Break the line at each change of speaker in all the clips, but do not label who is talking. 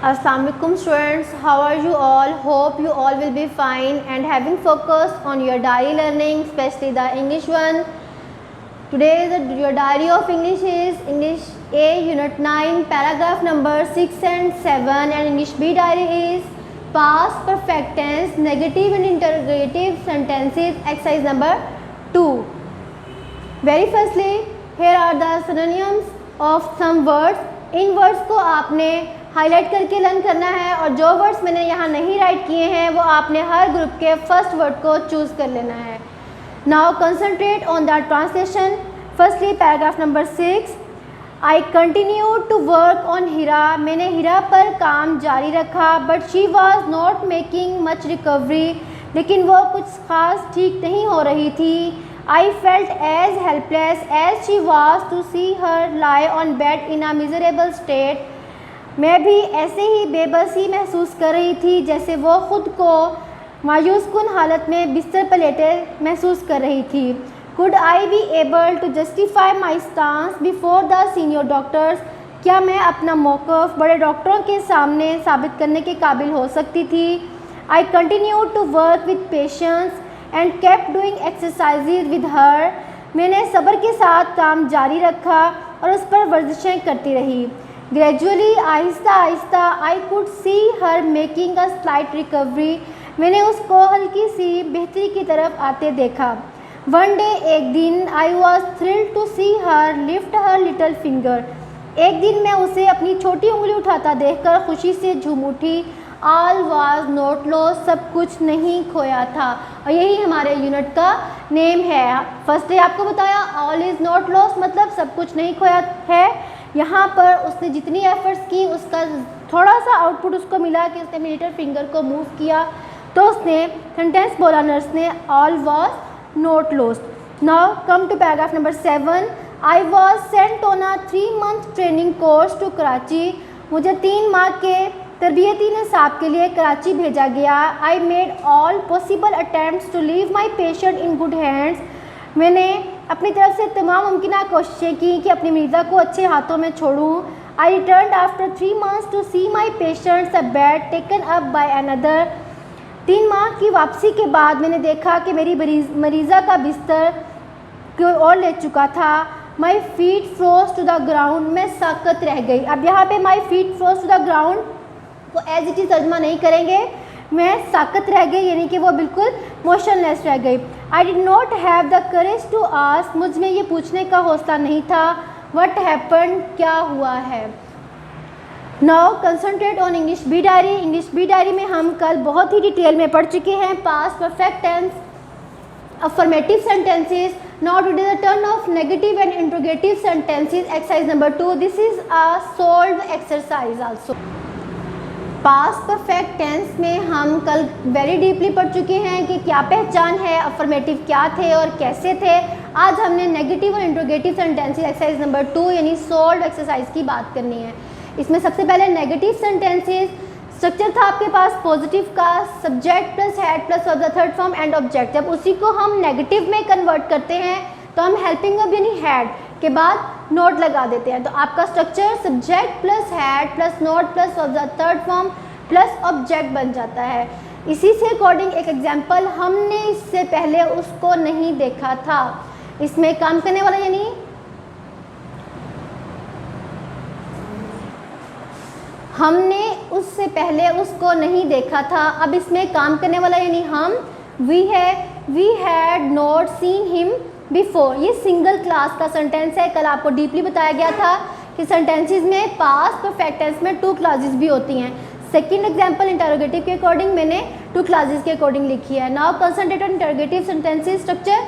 Assalamualaikum students, how are you all? Hope you all will be fine and having focus on your diary learning, especially the English one. Today your diary of English is English A Unit 9 paragraph number 6 and 7 and English B diary is past perfect tense, negative and interrogative sentences, exercise number 2. Very firstly, here are the synonyms of some words. In words को आपने highlight करके learn करना है और जो words मैंने यहाँ नहीं राइट किए हैं वो आपने हर ग्रुप के फर्स्ट वर्ड को चूज़ कर लेना है. Now concentrate on the translation. Firstly paragraph number 6. I continue to work on Hira. मैंने हीरा पर काम जारी रखा. But she was not making much recovery. लेकिन वो कुछ ख़ास ठीक नहीं हो रही थी. I felt as helpless as she was to see her lie on bed in a miserable state. मैं भी ऐसे ही बेबसी महसूस कर रही थी जैसे वो खुद को मायूसकुन हालत में बिस्तर पर लेटे महसूस कर रही थी. Could I be able to justify my stance before the senior doctors? क्या मैं अपना मौक़िफ़ बड़े डॉक्टरों के सामने साबित करने के काबिल हो सकती थी. I continued to work with patience and kept doing exercises with her. मैंने सब्र के साथ काम जारी रखा और उस पर वर्जिशें करती रही. Gradually, Aahista Aahista I could see her making a slight recovery. मैंने उसको हल्की सी बेहतरी की तरफ आते देखा. One day, एक दिन I was thrilled to see her lift her little finger. एक दिन मैं उसे अपनी छोटी उंगली उठाता देखकर खुशी से झूम उठी. All was not lost. सब कुछ नहीं खोया था. और यही हमारे यूनिट का नेम है. फर्स्ट डे आपको बताया all is not lost मतलब सब कुछ नहीं खोया है. यहाँ पर उसने जितनी एफर्ट्स की उसका थोड़ा सा आउटपुट उसको मिला कि उसने अपने लिटिल फिंगर को मूव किया तो उसने सेंटेंस बोला नर्स ने all was not lost. Now come to paragraph number 7. I was sent on a 3-month training course to Karachi. मुझे 3 माह के तरबियती निसाब के लिए कराची भेजा गया. I made all possible attempts to leave my patient in good hands. मैंने अपनी तरफ से तमाम मुमकिन कोशिशें की कि अपनी मरीज़ा को अच्छे हाथों में छोड़ूँ. I return after 3 months to see my patients a bed taken up by another. 3 माह की वापसी के बाद मैंने देखा कि मेरी मरीज़ा का बिस्तर कोई और ले चुका था. My feet froze to the ground. मैं साकत रह गई. अब यहाँ पे my feet froze to the ground को एज इट इज़ तर्जमा नहीं करेंगे. मैं साकत रह गई यानी कि वो बिल्कुल मोशनलेस रह गई. I did not have the courage to ask. मुझ में ये पूछने का हौसला नहीं था. What happened. क्या हुआ है. Now concentrate on English B diary. English B diary में हम कल बहुत ही डिटेल में पढ़ चुके हैं past perfect tense, affirmative sentences. Now today the turn of negative and interrogative sentences, exercise number 2. This is a solve exercise also. Past perfect tense में हम कल वेरी डीपली पढ़ चुके हैं कि क्या पहचान है, अफर्मेटिव क्या थे और कैसे थे. आज हमने नेगेटिव और इंट्रोगेटिव सेंटेंसेस एक्सरसाइज नंबर 2 यानी सॉल्व एक्सरसाइज की बात करनी है. इसमें सबसे पहले नेगेटिव सेंटेंसेस स्ट्रक्चर था आपके पास पॉजिटिव का, subject plus had plus of the third form and object. जब उसी को हम नेगेटिव में कन्वर्ट करते हैं तो हम हेल्पिंग वर्ब यानी हैड के बाद नोट लगा देते हैं. तो आपका structure subject plus had plus note plus of the third form plus object बन जाता है. इसी से अकॉर्डिंग एक एग्जांपल, हमने इससे पहले उसको नहीं देखा था. इसमें काम करने वाला यानी हमने उससे पहले उसको नहीं देखा था. अब इसमें काम करने वाला यानी हम वी है. We had not seen him before. ये सिंगल क्लास का सेंटेंस है. कल आपको डीपली बताया गया था कि सेंटेंसेस में पास्ट परफेक्ट टेंस में 2 क्लासेस भी होती हैं. सेकंड एग्जांपल इंटरोगेटिव के अकॉर्डिंग मैंने 2 क्लासेस के अकॉर्डिंग लिखी है. Now concentrate on interrogative sentences structure.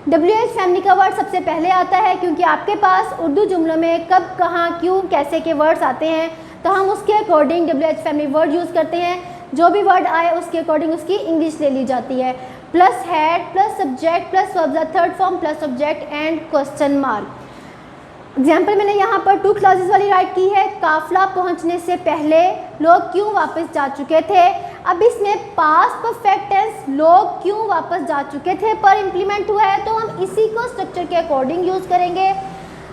WH family का वर्ड सबसे पहले आता है क्योंकि आपके पास उर्दू जुमलों में कब, कहाँ, क्यों, कैसे के वर्ड्स आते हैं तो हम उसके according WH family word use करते हैं. जो भी वर्ड आए उसके अकॉर्डिंग उसकी इंग्लिश ले ली जाती है. Plus had plus subject plus verb the third form plus object and question mark. Example मैंने यहाँ पर 2 क्लासेस वाली राइट की है. काफिला पहुँचने से पहले लोग क्यों वापस जा चुके थे. अब इसमें पास्ट परफेक्ट टेंस लोग क्यों वापस जा चुके थे पर इम्प्लीमेंट हुआ है तो हम इसी को स्ट्रक्चर के अकॉर्डिंग यूज़ करेंगे.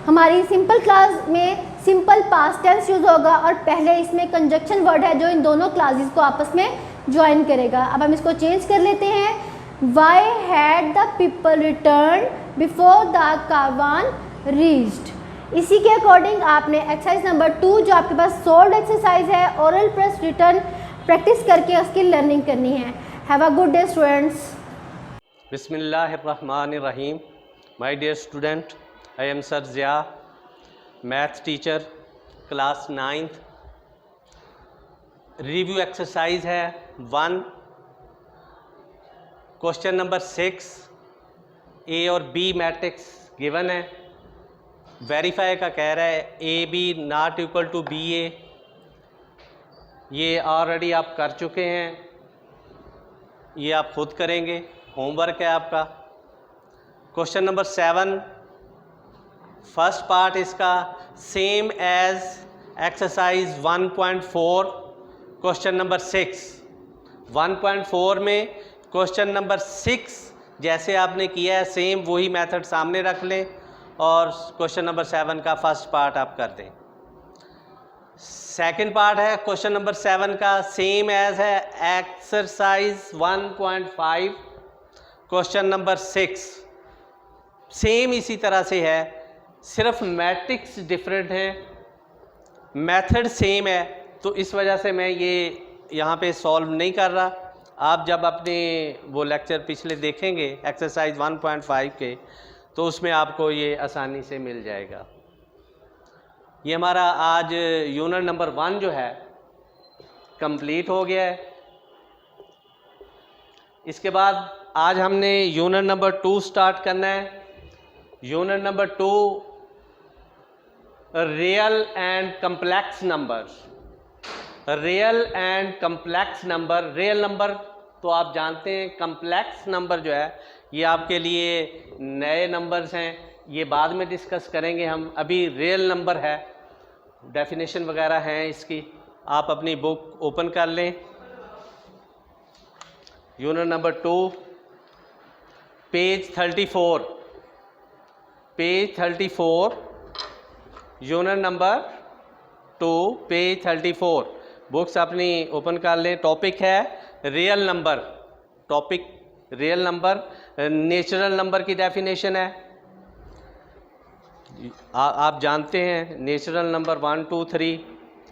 हमारी सिंपल क्लास में सिंपल पास्ट टेंस यूज़ होगा और पहले इसमें कंजक्शन वर्ड है जो इन दोनों क्लासेस को आपस में ज्वाइन करेगा। अब हम इसको चेंज कर लेते हैं। Why had the people return before the caravan reached. इसी के अकॉर्डिंग आपने एक्सरसाइज नंबर 2 जो आपके पास सोल्ड एक्सरसाइज है, ओरल प्लस रिटर्न प्रैक्टिस करके उसकी लर्निंग करनी है। Have a good day students.
बिस्मिल्लाहिर्रहमानिर्रहीम। My dear student, I am sir Zia, math teacher, class 9th। Review exercise है 1, क्वेश्चन नंबर 6। ए और बी मैट्रिक्स गिवन है, वेरीफाई का कह रहा है ए B not equal to B A. ये ऑलरेडी आप कर चुके हैं, ये आप खुद करेंगे, होमवर्क है आपका। क्वेश्चन नंबर 7, फर्स्ट पार्ट इसका same as exercise 1.4। Question number 6 1.4 में क्वेश्चन नंबर 6 जैसे आपने किया है सेम वही मेथड सामने रख लें और क्वेश्चन नंबर 7 का फर्स्ट पार्ट आप कर दें। सेकंड पार्ट है क्वेश्चन नंबर 7 का सेम एज है एक्सरसाइज 1.5। क्वेश्चन नंबर 6 सेम इसी तरह से है, सिर्फ मैट्रिक्स डिफरेंट हैं, मेथड सेम है, तो इस वजह से मैं ये यहाँ पे सॉल्व नहीं कर रहा। आप जब अपने वो लेक्चर पिछले देखेंगे एक्सरसाइज 1.5 के, तो उसमें आपको ये आसानी से मिल जाएगा। ये हमारा आज यूनिट नंबर 1 जो है कंप्लीट हो गया है। इसके बाद आज हमने यूनिट नंबर 2 स्टार्ट करना है। Unit number 2 real and complex numbers. Real and complex number, real number तो आप जानते हैं, कम्प्लेक्स नंबर जो है ये आपके लिए नए नंबर्स हैं, ये बाद में डिस्कस करेंगे हम। अभी रियल नंबर है, डेफिनेशन वगैरह हैं इसकी, आप अपनी बुक ओपन कर लें। Unit number 2 page 34, page 34, unit number 2 page 34, books अपनी ओपन कर लें। टॉपिक है real number, topic real number. Natural number की डेफिनेशन है, आप जानते हैं नेचुरल नंबर 1 2 3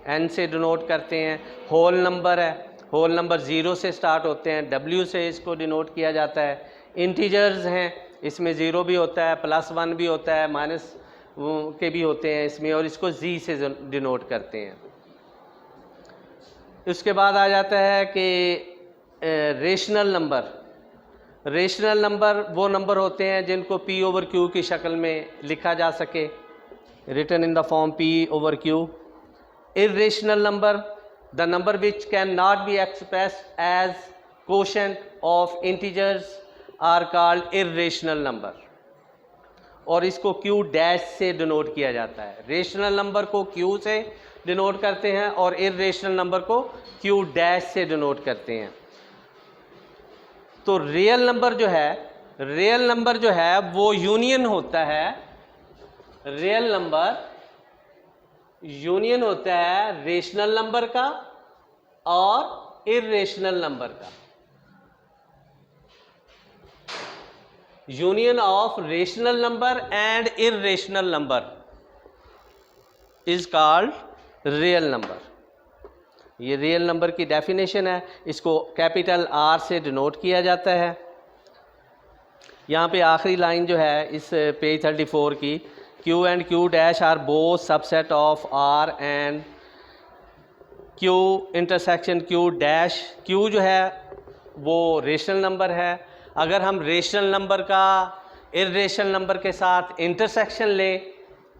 एन से डिनोट करते हैं। होल नंबर है, होल नंबर 0 से स्टार्ट होते हैं, W से इसको डिनोट किया जाता है। इंटीजर्स हैं, इसमें 0 भी होता है, +1 भी होता है, माइनस के भी होते हैं इसमें, और इसको Z से डिनोट करते हैं। उसके बाद आ जाता है कि रेशनल नंबर। रेशनल नंबर वो नंबर होते हैं जिनको P/Q की शक्ल में लिखा जा सके, written in the form P/Q। Irrational number, the number which can not be expressed as quotient of integers are called irrational number, और इसको Q डैश से डिनोट किया जाता है। रेशनल नंबर को Q से डिनोट करते हैं और इर्रेशनल नंबर को Q डैश से डिनोट करते हैं। तो रियल नंबर जो है, रियल नंबर जो है वो यूनियन होता है, रियल नंबर यूनियन होता है रेशनल नंबर का और इर्रेशनल नंबर का। Union of rational number and irrational number is called real number. ये रियल नंबर की डेफिनेशन है, इसको कैपिटल R से डिनोट किया जाता है। यहाँ पे आखिरी लाइन जो है इस पेज 34 की, Q and Q dash are both subset of R and Q intersection Q dash. Q जो है वो रेशनल नंबर है। अगर हम रेशनल नंबर का इर्रेशनल नंबर के साथ इंटरसेक्शन लें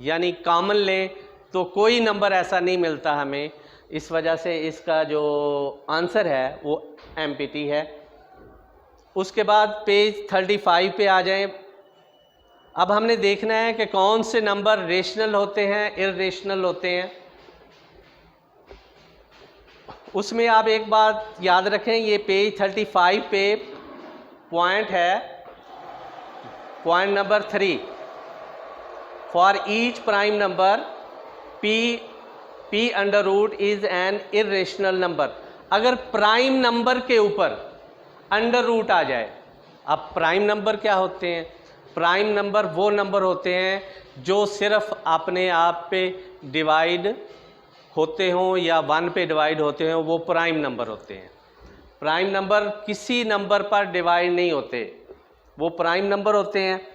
यानी कॉमन लें तो कोई नंबर ऐसा नहीं मिलता हमें, इस वजह से इसका जो आंसर है वो एम्प्टी है। उसके बाद पेज 35 पे आ जाएं। अब हमने देखना है कि कौन से नंबर रेशनल होते हैं, इर्रेशनल होते हैं। उसमें आप एक बात याद रखें, ये पेज 35 पे पॉइंट है, point number 3, for each prime number p under root is an irrational number. अगर प्राइम नंबर के ऊपर अंडर रूट आ जाए, अब प्राइम नंबर क्या होते हैं? प्राइम नंबर वो नंबर होते हैं जो सिर्फ अपने आप पे डिवाइड होते हों या 1 पे डिवाइड होते हों, वो प्राइम नंबर होते हैं। प्राइम नंबर किसी नंबर पर डिवाइड नहीं होते, वो प्राइम नंबर होते हैं।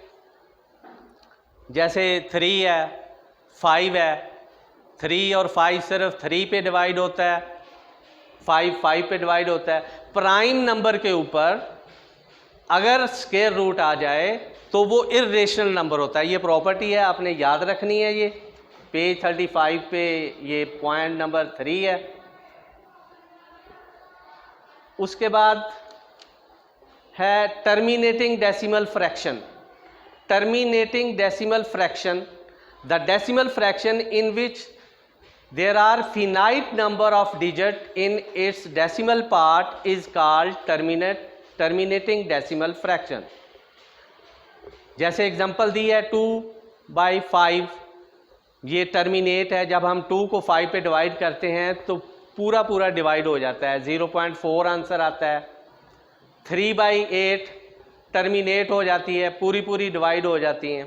जैसे 3 है, 5 है, 3 और 5 सिर्फ 3 पे डिवाइड होता है, 5 पे डिवाइड होता है। प्राइम नंबर के ऊपर अगर स्क्वायर रूट आ जाए तो वो इर्रेशनल नंबर होता है। ये प्रॉपर्टी है, आपने याद रखनी है। ये पेज 35 पे ये पॉइंट नंबर 3 है। उसके बाद है terminating decimal fraction. Terminating decimal fraction, the decimal fraction in which there are finite number of digit in its decimal part is called terminating decimal fraction। जैसे एग्जांपल दी है 2/5, ये टर्मिनेट है। जब हम 2 को 5 पे डिवाइड करते हैं तो पूरा पूरा डिवाइड हो जाता है, 0.4 आंसर आता है। 3/8 टर्मिनेट हो जाती है, पूरी पूरी डिवाइड हो जाती हैं,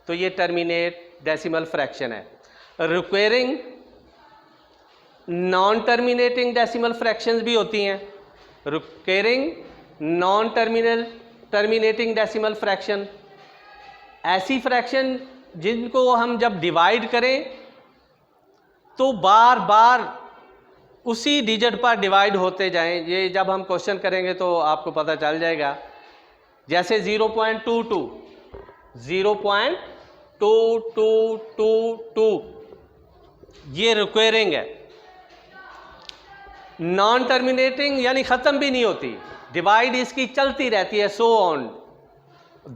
तो ये टर्मिनेट डेसिमल फ्रैक्शन है। Requiring non terminating decimal fractions भी होती हैं। Requiring non terminating decimal fraction, ऐसी फ्रैक्शन जिनको हम जब डिवाइड करें तो बार बार उसी डिजिट पर डिवाइड होते जाएं। ये जब हम क्वेश्चन करेंगे तो आपको पता चल जाएगा। जैसे 0.22, 0.2222, ये रिक्वायरिंग है। नॉन टर्मिनेटिंग यानी ख़त्म भी नहीं होती, डिवाइड इसकी चलती रहती है, सो ऑन।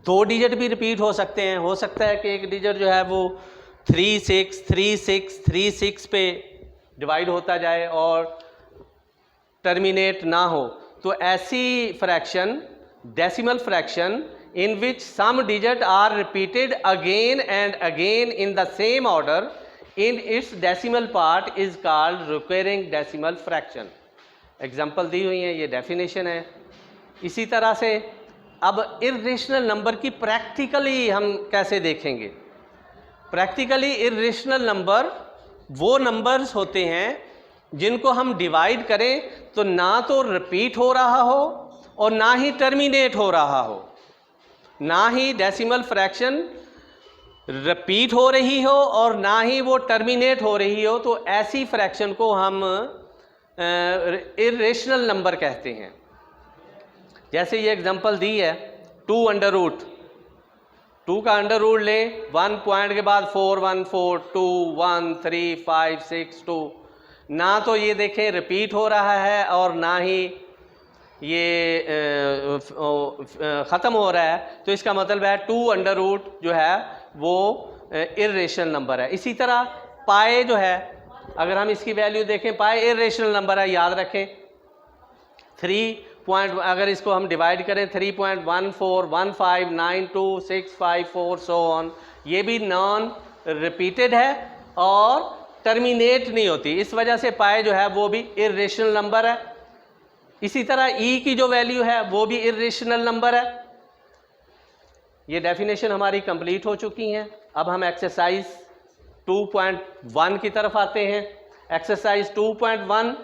2 डिजिट भी रिपीट हो सकते हैं। हो सकता है कि एक डिजिट जो है वो 363636 पे डिवाइड होता जाए और टर्मिनेट ना हो। तो ऐसी fraction, decimal fraction in which some digit are repeated again and again in the same order in its decimal part is called recurring decimal fraction. Example दी हुई है, ये डेफिनेशन है। इसी तरह से अब इर्रेशनल नंबर की प्रैक्टिकली हम कैसे देखेंगे। प्रैक्टिकली इर्रेशनल नंबर वो नंबर्स होते हैं जिनको हम डिवाइड करें तो ना तो रिपीट हो रहा हो और ना ही टर्मिनेट हो रहा हो, ना ही डेसिमल फ्रैक्शन रिपीट हो रही हो और ना ही वो टर्मिनेट हो रही हो। तो ऐसी फ्रैक्शन को हम इर्रेशनल नंबर कहते हैं। जैसे ये एग्जांपल दी है 2 अंडर रूट, 2 का अंडर रूट लें, 1 पॉइंट के बाद 4 1 4 2 1 3 5 6 2। ना तो ये देखें रिपीट हो रहा है और ना ही ये ख़त्म हो रहा है, तो इसका मतलब है 2 अंडर रूट जो है वो इर्रेशनल नंबर है। इसी तरह पाए जो है, अगर हम इसकी वैल्यू देखें, पाए इर्रेशनल नंबर है, याद रखें। 3 पॉइंट, अगर इसको हम डिवाइड करें 3.14159265 सो ऑन, ये भी नॉन रिपीटेड है और टर्मिनेट नहीं होती, इस वजह से पाए जो है वो भी इर्रेशनल नंबर है। इसी तरह ई की जो वैल्यू है वो भी इर्रेशनल नंबर है। ये डेफिनेशन हमारी कंप्लीट हो चुकी हैं। अब हम एक्सरसाइज 2.1 की तरफ आते हैं। Exercise 2.1,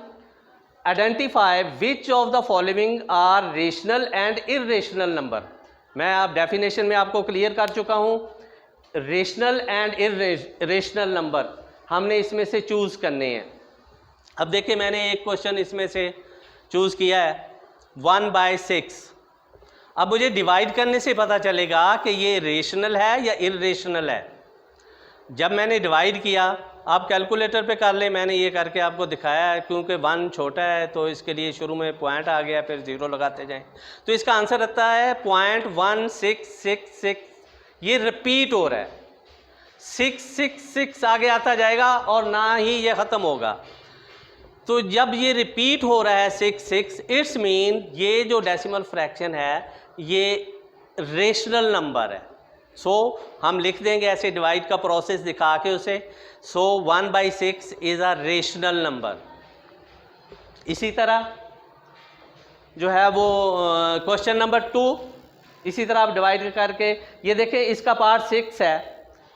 identify which of the following are rational and irrational number. मैं आप डेफिनेशन में आपको क्लियर कर चुका हूँ। रेशनल एंड इर्रेशनल नंबर हमने इसमें से चूज़ करने हैं। अब देखिए, मैंने एक क्वेश्चन इसमें से चूज़ किया है 1/6। अब मुझे डिवाइड करने से पता चलेगा कि ये रेशनल है या इर्रेशनल है। जब मैंने डिवाइड किया, आप कैलकुलेटर पे कर लें, मैंने ये करके आपको दिखाया है, क्योंकि 1 छोटा है तो इसके लिए शुरू में पॉइंट आ गया, फिर 0 लगाते जाएं, तो इसका आंसर आता है 0.1666। ये रिपीट हो रहा है, 666 आगे आता जाएगा और ना ही ये ख़त्म होगा। तो जब ये रिपीट हो रहा है 66, इट्स मीन ये जो डेसिमल फ्रैक्शन है ये रेशनल नंबर है। सो हम लिख देंगे ऐसे डिवाइड का प्रोसेस दिखा के उसे। सो 1/6 इज़ अ रेशनल नंबर। इसी तरह जो है वो क्वेश्चन नंबर 2, इसी तरह आप डिवाइड करके ये देखें, इसका पार्ट 6 है,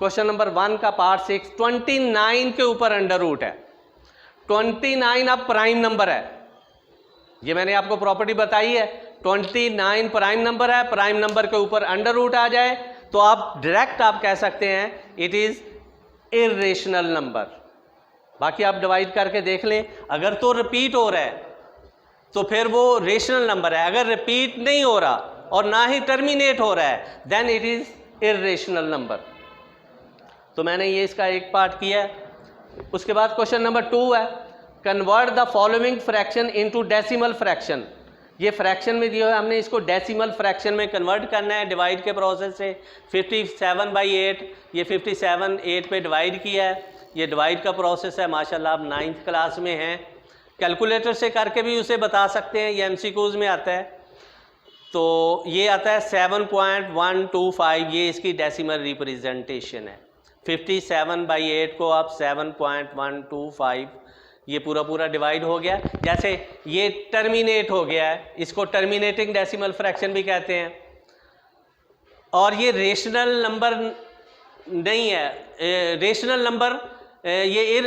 क्वेश्चन नंबर 1 का पार्ट 6 29 के ऊपर अंडर रूट है। 29 अब प्राइम नंबर है, ये मैंने आपको प्रॉपर्टी बताई है। 29 प्राइम नंबर है, प्राइम नंबर के ऊपर अंडर रूट आ जाए तो आप डायरेक्ट आप कह सकते हैं इट इज़ इर्रेशनल नंबर। बाकी आप डिवाइड करके देख लें, अगर तो रिपीट हो रहा है तो फिर वो रेशनल नंबर है, अगर रिपीट नहीं हो रहा और ना ही टर्मिनेट हो रहा है then it is irrational number. तो मैंने ये इसका एक पार्ट किया है। उसके बाद क्वेश्चन नंबर 2 है, convert the following fraction into decimal fraction. ये फ्रैक्शन में दिया है, हमने इसको डेसिमल फ्रैक्शन में कन्वर्ट करना है डिवाइड के प्रोसेस से। 57/8, ये 57 8 पे डिवाइड किया है, ये डिवाइड का प्रोसेस है। माशाल्लाह आप 9th क्लास में हैं, कैलकुलेटर से करके भी उसे बता सकते हैं, ये MCQs में आता है। तो ये आता है 7.125, ये इसकी डेसिमल रिप्रेजेंटेशन है। 57/8 को आप 7.125, ये पूरा पूरा डिवाइड हो गया। जैसे ये टर्मिनेट हो गया है, इसको टर्मिनेटिंग डेसिमल फ्रैक्शन भी कहते हैं। और ये रेशनल नंबर नहीं है, रेशनल नंबर ये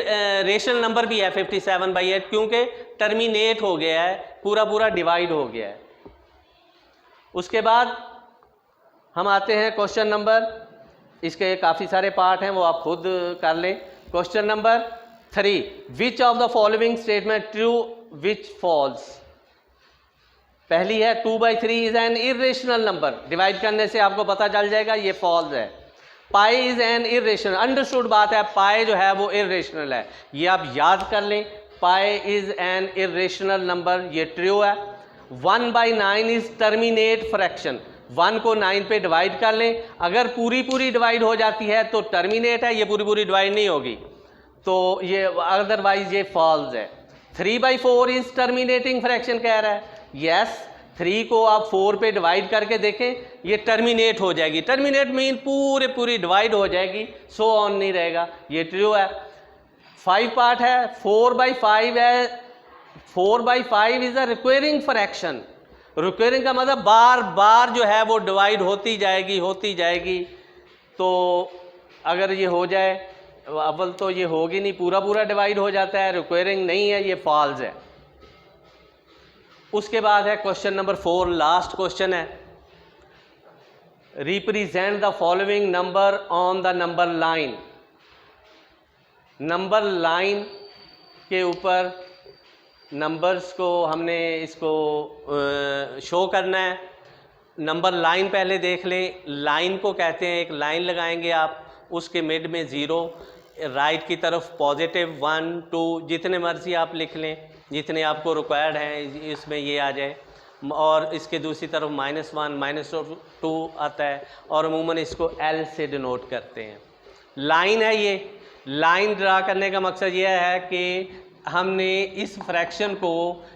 रेशनल नंबर भी है 57/8, क्योंकि टर्मिनेट हो गया है, पूरा पूरा डिवाइड हो गया है। उसके बाद हम आते हैं क्वेश्चन नंबर, इसके काफ़ी सारे पार्ट हैं, वो आप खुद कर लें। Question number 3, which of the following statement true which falls. पहली है 2/3 is an irrational number, divide करने से आपको पता चल जाएगा ये फॉल्स है। Pi is an irrational, understood बात है, पाई जो है वो इर्रेशनल है, ये आप याद कर लें। Pi is an irrational number, ये ट्रू है। 1/9 इज टर्मिनेट फ्रैक्शन, 1 को 9 पे डिवाइड कर लें, अगर पूरी पूरी डिवाइड हो जाती है तो टर्मिनेट है, ये पूरी पूरी डिवाइड नहीं होगी, तो ये अदरवाइज ये फॉल्स है। 3/4 इज टर्मिनेटिंग फ्रैक्शन कह रहा है, यस। 3 को आप 4 पे डिवाइड करके देखें, ये टर्मिनेट हो जाएगी, टर्मिनेट मीन पूरे पूरी डिवाइड हो जाएगी, सो ऑन नहीं रहेगा, ये ट्रू है। 5 पार्ट है, 4/5 है, 4/5 इज अ रिक्वेरिंग फ्रैक्शन। रिक्वेरिंग का मतलब बार बार जो है वो डिवाइड होती जाएगी। तो अगर ये हो जाए, अव्वल तो ये होगी नहीं, पूरा पूरा डिवाइड हो जाता है, रिक्वेरिंग नहीं है, ये फॉल्स है। उसके बाद है क्वेश्चन नंबर 4, लास्ट क्वेश्चन है, represent the following number on the number line. Number line के ऊपर नंबर्स को हमने इसको शो करना है। नंबर लाइन पहले देख लें, लाइन को कहते हैं, एक लाइन लगाएंगे आप, उसके मिड में 0, राइट की तरफ पॉजिटिव 1 2, जितने मर्जी आप लिख लें, जितने आपको रिक्वायर्ड हैं इसमें ये आ जाए, और इसके दूसरी तरफ -1 -2 आता है, और अमूमन इसको L से डिनोट करते हैं। लाइन है ये, लाइन ड्रा करने का मकसद ये है कि हमने इस फ्रैक्शन को,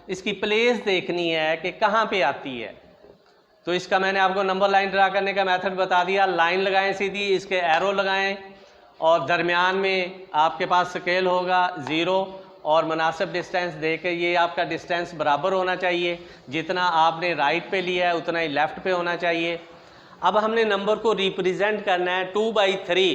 इसकी प्लेस देखनी है कि कहाँ पे आती है। तो इसका मैंने आपको नंबर लाइन ड्रा करने का मेथड बता दिया। लाइन लगाएं सीधी, इसके एरो लगाएं, और दरमियान में आपके पास स्केल होगा 0, और मुनासिब डिस्टेंस दे के, ये आपका डिस्टेंस बराबर होना चाहिए, जितना आपने राइट पे लिया है उतना ही लेफ़्ट पे होना चाहिए। अब हमने नंबर को रिप्रेजेंट करना है 2/3।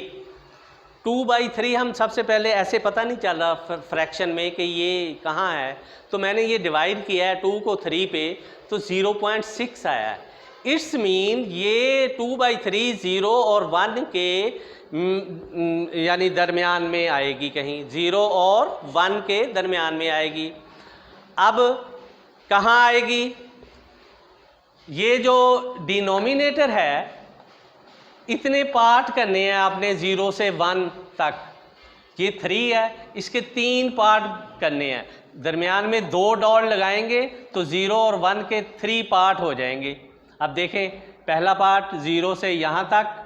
2/3 हम सबसे पहले ऐसे पता नहीं चल रहा फ्रैक्शन में कि ये कहाँ है, तो मैंने ये डिवाइड किया है 2 को 3 पे, तो 0.6 आया है। इट्स मीन ये 2/3 0 और 1 के यानी दरमियान में आएगी, कहीं 0 और 1 के दरमियान में आएगी। अब कहाँ आएगी, ये जो डिनोमिनेटर है, इतने पार्ट करने हैं आपने 0 से 1 तक, ये 3 है, इसके 3 पार्ट करने हैं, दरमियान में 2 डॉट लगाएंगे तो 0 और 1 के 3 पार्ट हो जाएंगे। अब देखें, पहला पार्ट 0 से यहाँ तक,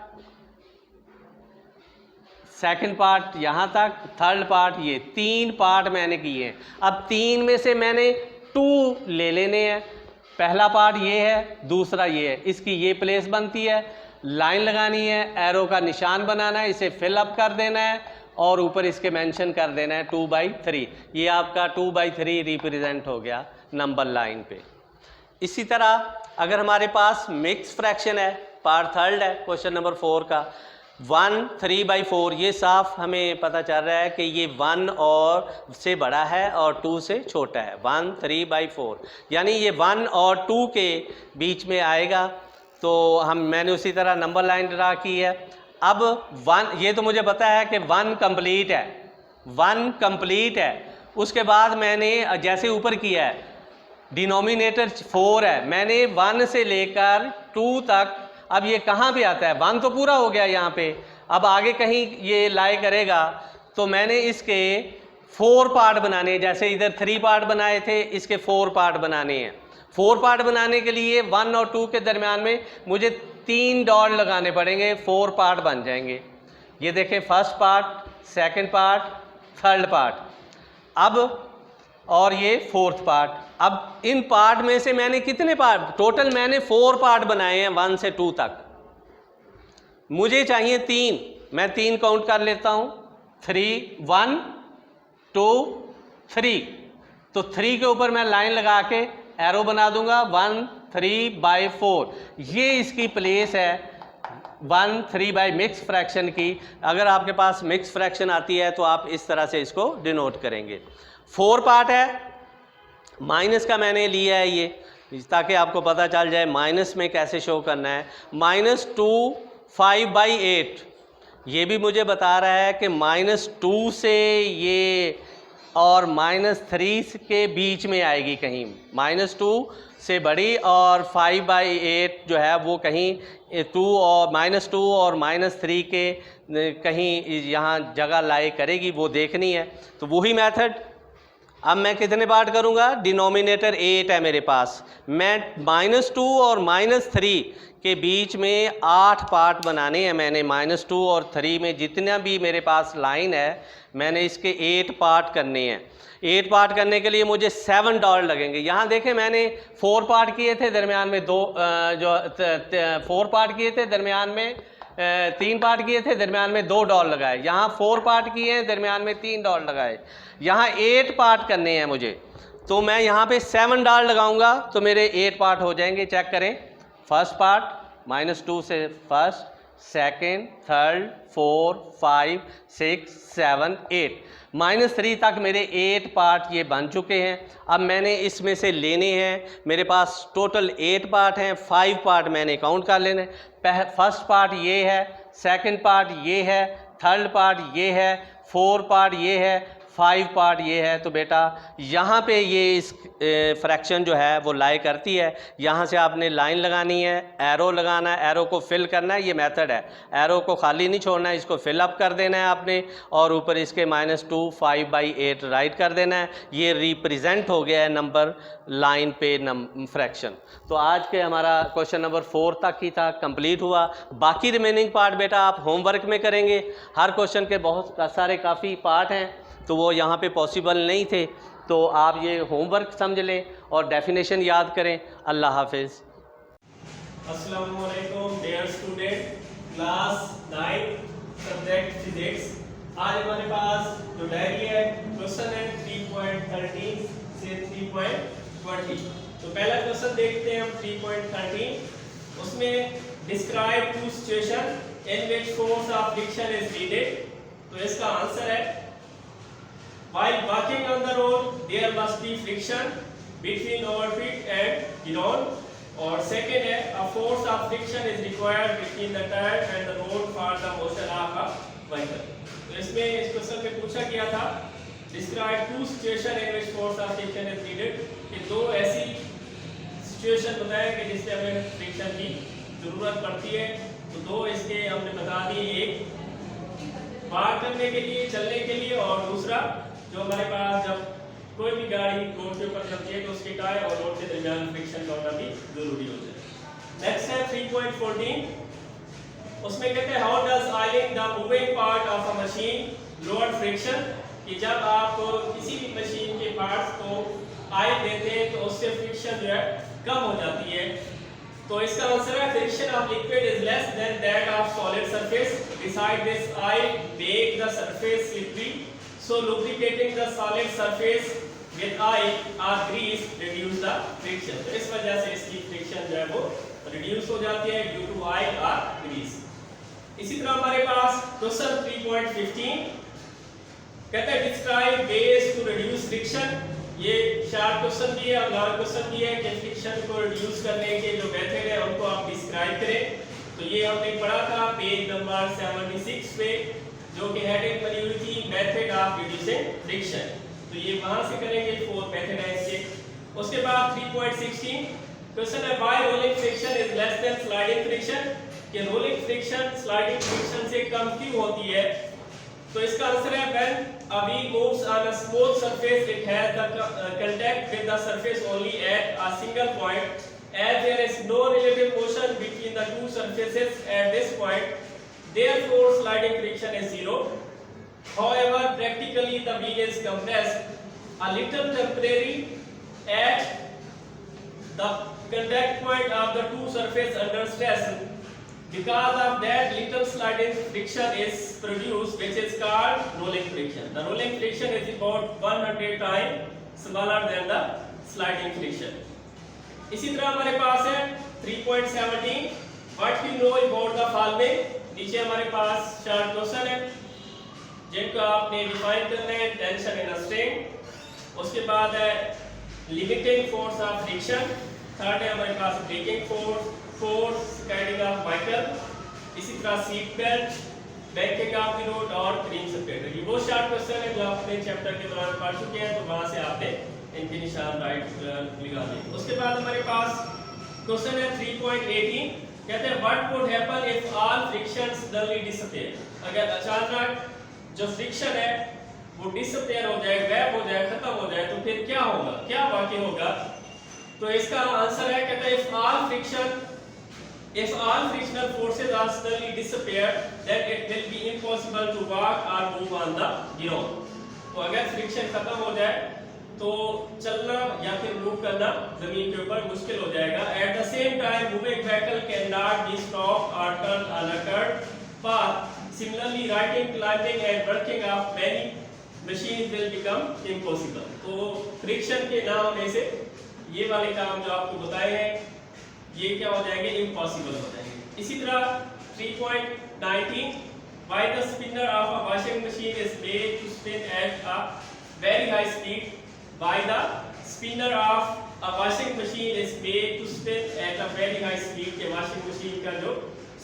सेकंड पार्ट यहाँ तक, थर्ड पार्ट, ये 3 पार्ट मैंने किए हैं। अब 3 में से मैंने 2 ले लेने हैं, पहला पार्ट ये है, दूसरा ये है, इसकी ये प्लेस बनती है, लाइन लगानी है, एरो का निशान बनाना है, इसे फिल अप कर देना है और ऊपर इसके मेंशन कर देना है 2/3। ये आपका 2/3 रिप्रेजेंट हो गया नंबर लाइन पे। इसी तरह अगर हमारे पास मिक्स फ्रैक्शन है, पार्ट थर्ड है क्वेश्चन नंबर 4 का, 1 3/4, ये साफ हमें पता चल रहा है कि ये 1 और से बड़ा है और 2 से छोटा है। 1 3/4 यानी ये 1 और 2 के बीच में आएगा। तो मैंने उसी तरह नंबर लाइन ड्रा की है। अब 1, ये तो मुझे पता है कि 1 कंप्लीट है, 1 कंप्लीट है। उसके बाद मैंने जैसे ऊपर किया है, डिनोमिनेटर 4 है, मैंने 1 से लेकर 2 तक, अब ये कहाँ पे आता है, 1 तो पूरा हो गया यहाँ पे, अब आगे कहीं ये लाई करेगा, तो मैंने इसके 4 पार्ट बनाने हैं। जैसे इधर 3 पार्ट बनाए थे, इसके 4 पार्ट बनाने हैं। 4 पार्ट बनाने के लिए 1 और 2 के दरमियान में मुझे 3 डॉट लगाने पड़ेंगे, 4 पार्ट बन जाएंगे। ये देखें, first part, second part, third part, अब और ये 4th पार्ट। अब इन पार्ट में से मैंने कितने पार्ट, टोटल मैंने 4 पार्ट बनाए हैं 1 से 2 तक। मुझे चाहिए 3, मैं 3 काउंट कर लेता हूँ, 3 1 2 3। तो 3 के ऊपर मैं लाइन लगा के एरो बना दूंगा 1 3/4। ये इसकी प्लेस है 1 3 मिक्स फ्रैक्शन की। अगर आपके पास मिक्स फ्रैक्शन आती है तो आप इस तरह से इसको डिनोट करेंगे। 4 पार्ट है, माइनस का मैंने लिया है ये, ताकि आपको पता चल जाए माइनस में कैसे शो करना है। -2 5/8, ये भी मुझे बता रहा है कि -2 से ये और -3 के बीच में आएगी कहीं, -2 से बड़ी और 5/8 जो है वो कहीं 2 और -2 और -3 के कहीं यहाँ जगह लाई करेगी, वो देखनी है। तो वही मेथड। अब मैं कितने पार्ट करूँगा, डिनोमिनेटर 8 है मेरे पास, मैं -2 और -3 के बीच में 8 पार्ट बनाने हैं मैंने। -2 और 3 में जितना भी मेरे पास लाइन है, मैंने इसके 8 पार्ट करने हैं। 8 पार्ट करने के लिए मुझे 7 डॉट लगेंगे। यहाँ देखें, मैंने 4 पार्ट किए थे, दरमियान में 4 पार्ट किए थे, दरमियान में 3 पार्ट किए थे, दरमियान में 2 डॉट लगाए। यहाँ 4 पार्ट किए हैं, दरमियान में 3 डॉट लगाए। यहाँ 8 पार्ट करने हैं मुझे, तो मैं यहाँ पे 7 डॉट लगाऊंगा तो मेरे 8 पार्ट हो जाएंगे। चेक करें, फर्स्ट पार्ट -2 से फर्स्ट, सेकेंड, थर्ड, 4 5 6 7 8, -3 तक मेरे 8 पार्ट ये बन चुके हैं। अब मैंने इसमें से लेने हैं, मेरे पास टोटल 8 पार्ट हैं, 5 पार्ट मैंने काउंट कर लेने। फर्स्ट पार्ट ये है, सेकंड पार्ट ये है, थर्ड पार्ट ये है, 4 पार्ट ये है, 5 पार्ट ये है। तो बेटा यहाँ पे ये इस फ्रैक्शन जो है वो लाई करती है। यहाँ से आपने लाइन लगानी है, एरो लगाना है, एरो को फिल करना है, ये मेथड है। एरो को खाली नहीं छोड़ना है, इसको फिल अप कर देना है आपने और ऊपर इसके -2 5/8 राइट कर देना है। ये रिप्रेजेंट हो गया है नंबर लाइन पे फ्रैक्शन। तो आज के हमारा क्वेश्चन नंबर 4 तक ही था, कंप्लीट हुआ। बाकी रिमेनिंग पार्ट बेटा आप होमवर्क में करेंगे। हर क्वेश्चन के बहुत सारे काफ़ी पार्ट हैं, तो वो यहाँ पे पॉसिबल नहीं थे, तो आप ये होमवर्क समझ लें और डेफिनेशन याद करें। अल्लाह हाफिज़।
अस्सलामु अलैकुम dear student, class 9 subject physics. आज हमारे पास जो डायरी है क्वेश्चन है 3.13 से 3.20। तो पहला क्वेश्चन देखते हैं हम 3.13। उसमें describe 2 situation in which force of friction is needed. तो इसका आंसर है while walking on the road there must be friction between our feet and ground। और सेकेंड है a force of friction is required between the tire and the road for the motion of a vehicle। तो इसमें इस question में पूछा गया था describe 2 situation in which force of friction is needed, कि 2 ऐसी सिचुएशन बताएं कि जिससे हमें फ्रिक्शन की जरूरत पड़ती है। तो 2 इसके हमने बता दिए, एक पार करने के लिए, चलने के लिए, और दूसरा जो हमारे पास जब कोई भी गाड़ी रोड के ऊपर चलती है तो उसके टायर और रोड के दरमियान फ्रिक्शन का होना भी जरूरी होता है। नेक्स्ट है 3.14। उसमें कहते हैं how does oiling the moving part of a machine lower friction, कि जब आप किसी भी मशीन के पार्ट्स को ऑयल देते हैं तो उससे फ्रिक्शन जो है कम हो जाती है। तो इसका आंसर है friction of liquid is less than that of solid surface. Beside this I make the surface slippery, so lubricating the solid surface with I और ग्रीस रिड्यूस द फ्रिक्शन. तो इस वजह से इसकी फ्रिक्शन जो है वो रिड्यूस हो जाती है ड्यू टू आई और ग्रीस. इसी तरह हमारे पास क्वेश्चन 3.15 कहते हैं describe ways to reduce friction. ये शार्ट क्वेश्चन भी है और लॉन्ग क्वेश्चन भी है कि फ्रिक्शन को रिड्यूस करने के जो मेथड है उनको आप डिस्क्राइब करें. तो ये हमने पढ़ा था पेज नंबर 76 पे, जो कि हेडिंग बनी हुई थी मेथड ऑफ रिड्यूसिंग फ्रिक्शन. तो ये वहां से करेंगे, 4 मेथड है इसके. उसके बाद 3.16 क्वेश्चन है why rolling friction is less than sliding friction. कि रोलिंग फ्रिक्शन स्लाइडिंग फ्रिक्शन से कम क्यों होती है. तो इसका आंसर है when a wheel moves on a smooth surface it has the contact with the surface only at a single point, as there is no relative motion between the two surfaces at this point, therefore sliding friction is zero. However, practically the wheel is compressed a little temporary at the contact point of the two surfaces under stress. Because of that, little sliding friction is produced, which is called rolling friction. The rolling friction is about 100 times smaller than the sliding friction. इसी तरह हमारे पास है 3.17 What we know about the following. नीचे हमारे पास 4 question है जिनको आपने डिफाइन करना है. टेंशन इन अ स्ट्रिंग, उसके बाद है limiting force of friction, third है हमारे पास braking force guiding of vehicle, इसी तरह seat belt, banking of the road और क्रीम सेपरेटर. ये वो शार्ट क्वेश्चन है जो आपने चैप्टर के दौरान पढ़ चुके हैं, तो वहां से आपने इनके निशान राइट लगा दिए. उसके बाद हमारे पास क्वेश्चन है 3.18 कहते हैं what would happen if all frictions suddenly disappear. अगर अचानक जो फ्रिक्शन है वो डिसअपीयर हो जाए, गायब हो जाए, खत्म हो जाए, तो फिर क्या होगा, क्या वाकई होगा. तो इसका आंसर है कहते हैं if all frictional forces are suddenly disappear, then it will be impossible to walk or move on the ground. तो अगर फ्रिक्शन खत्म हो जाए तो चलना या फिर मूव करना जमीन के ऊपर मुश्किल हो जाएगा. At the same time, moving vehicle cannot be stopped or turned on a curved path. Similarly, writing, climbing and working of many machines will become impossible. तो फ्रिक्शन के ना होने से ये वाले काम जो आपको बताए हैं ये क्या हो जाएंगे, इम्पॉसिबल हो जाएंगे. इसी तरह 3.19 why the spinner of a washing machine is made to spin at a very high speed. Why the spinner of a washing machine is made to spin at a very high speed. के washing machine का जो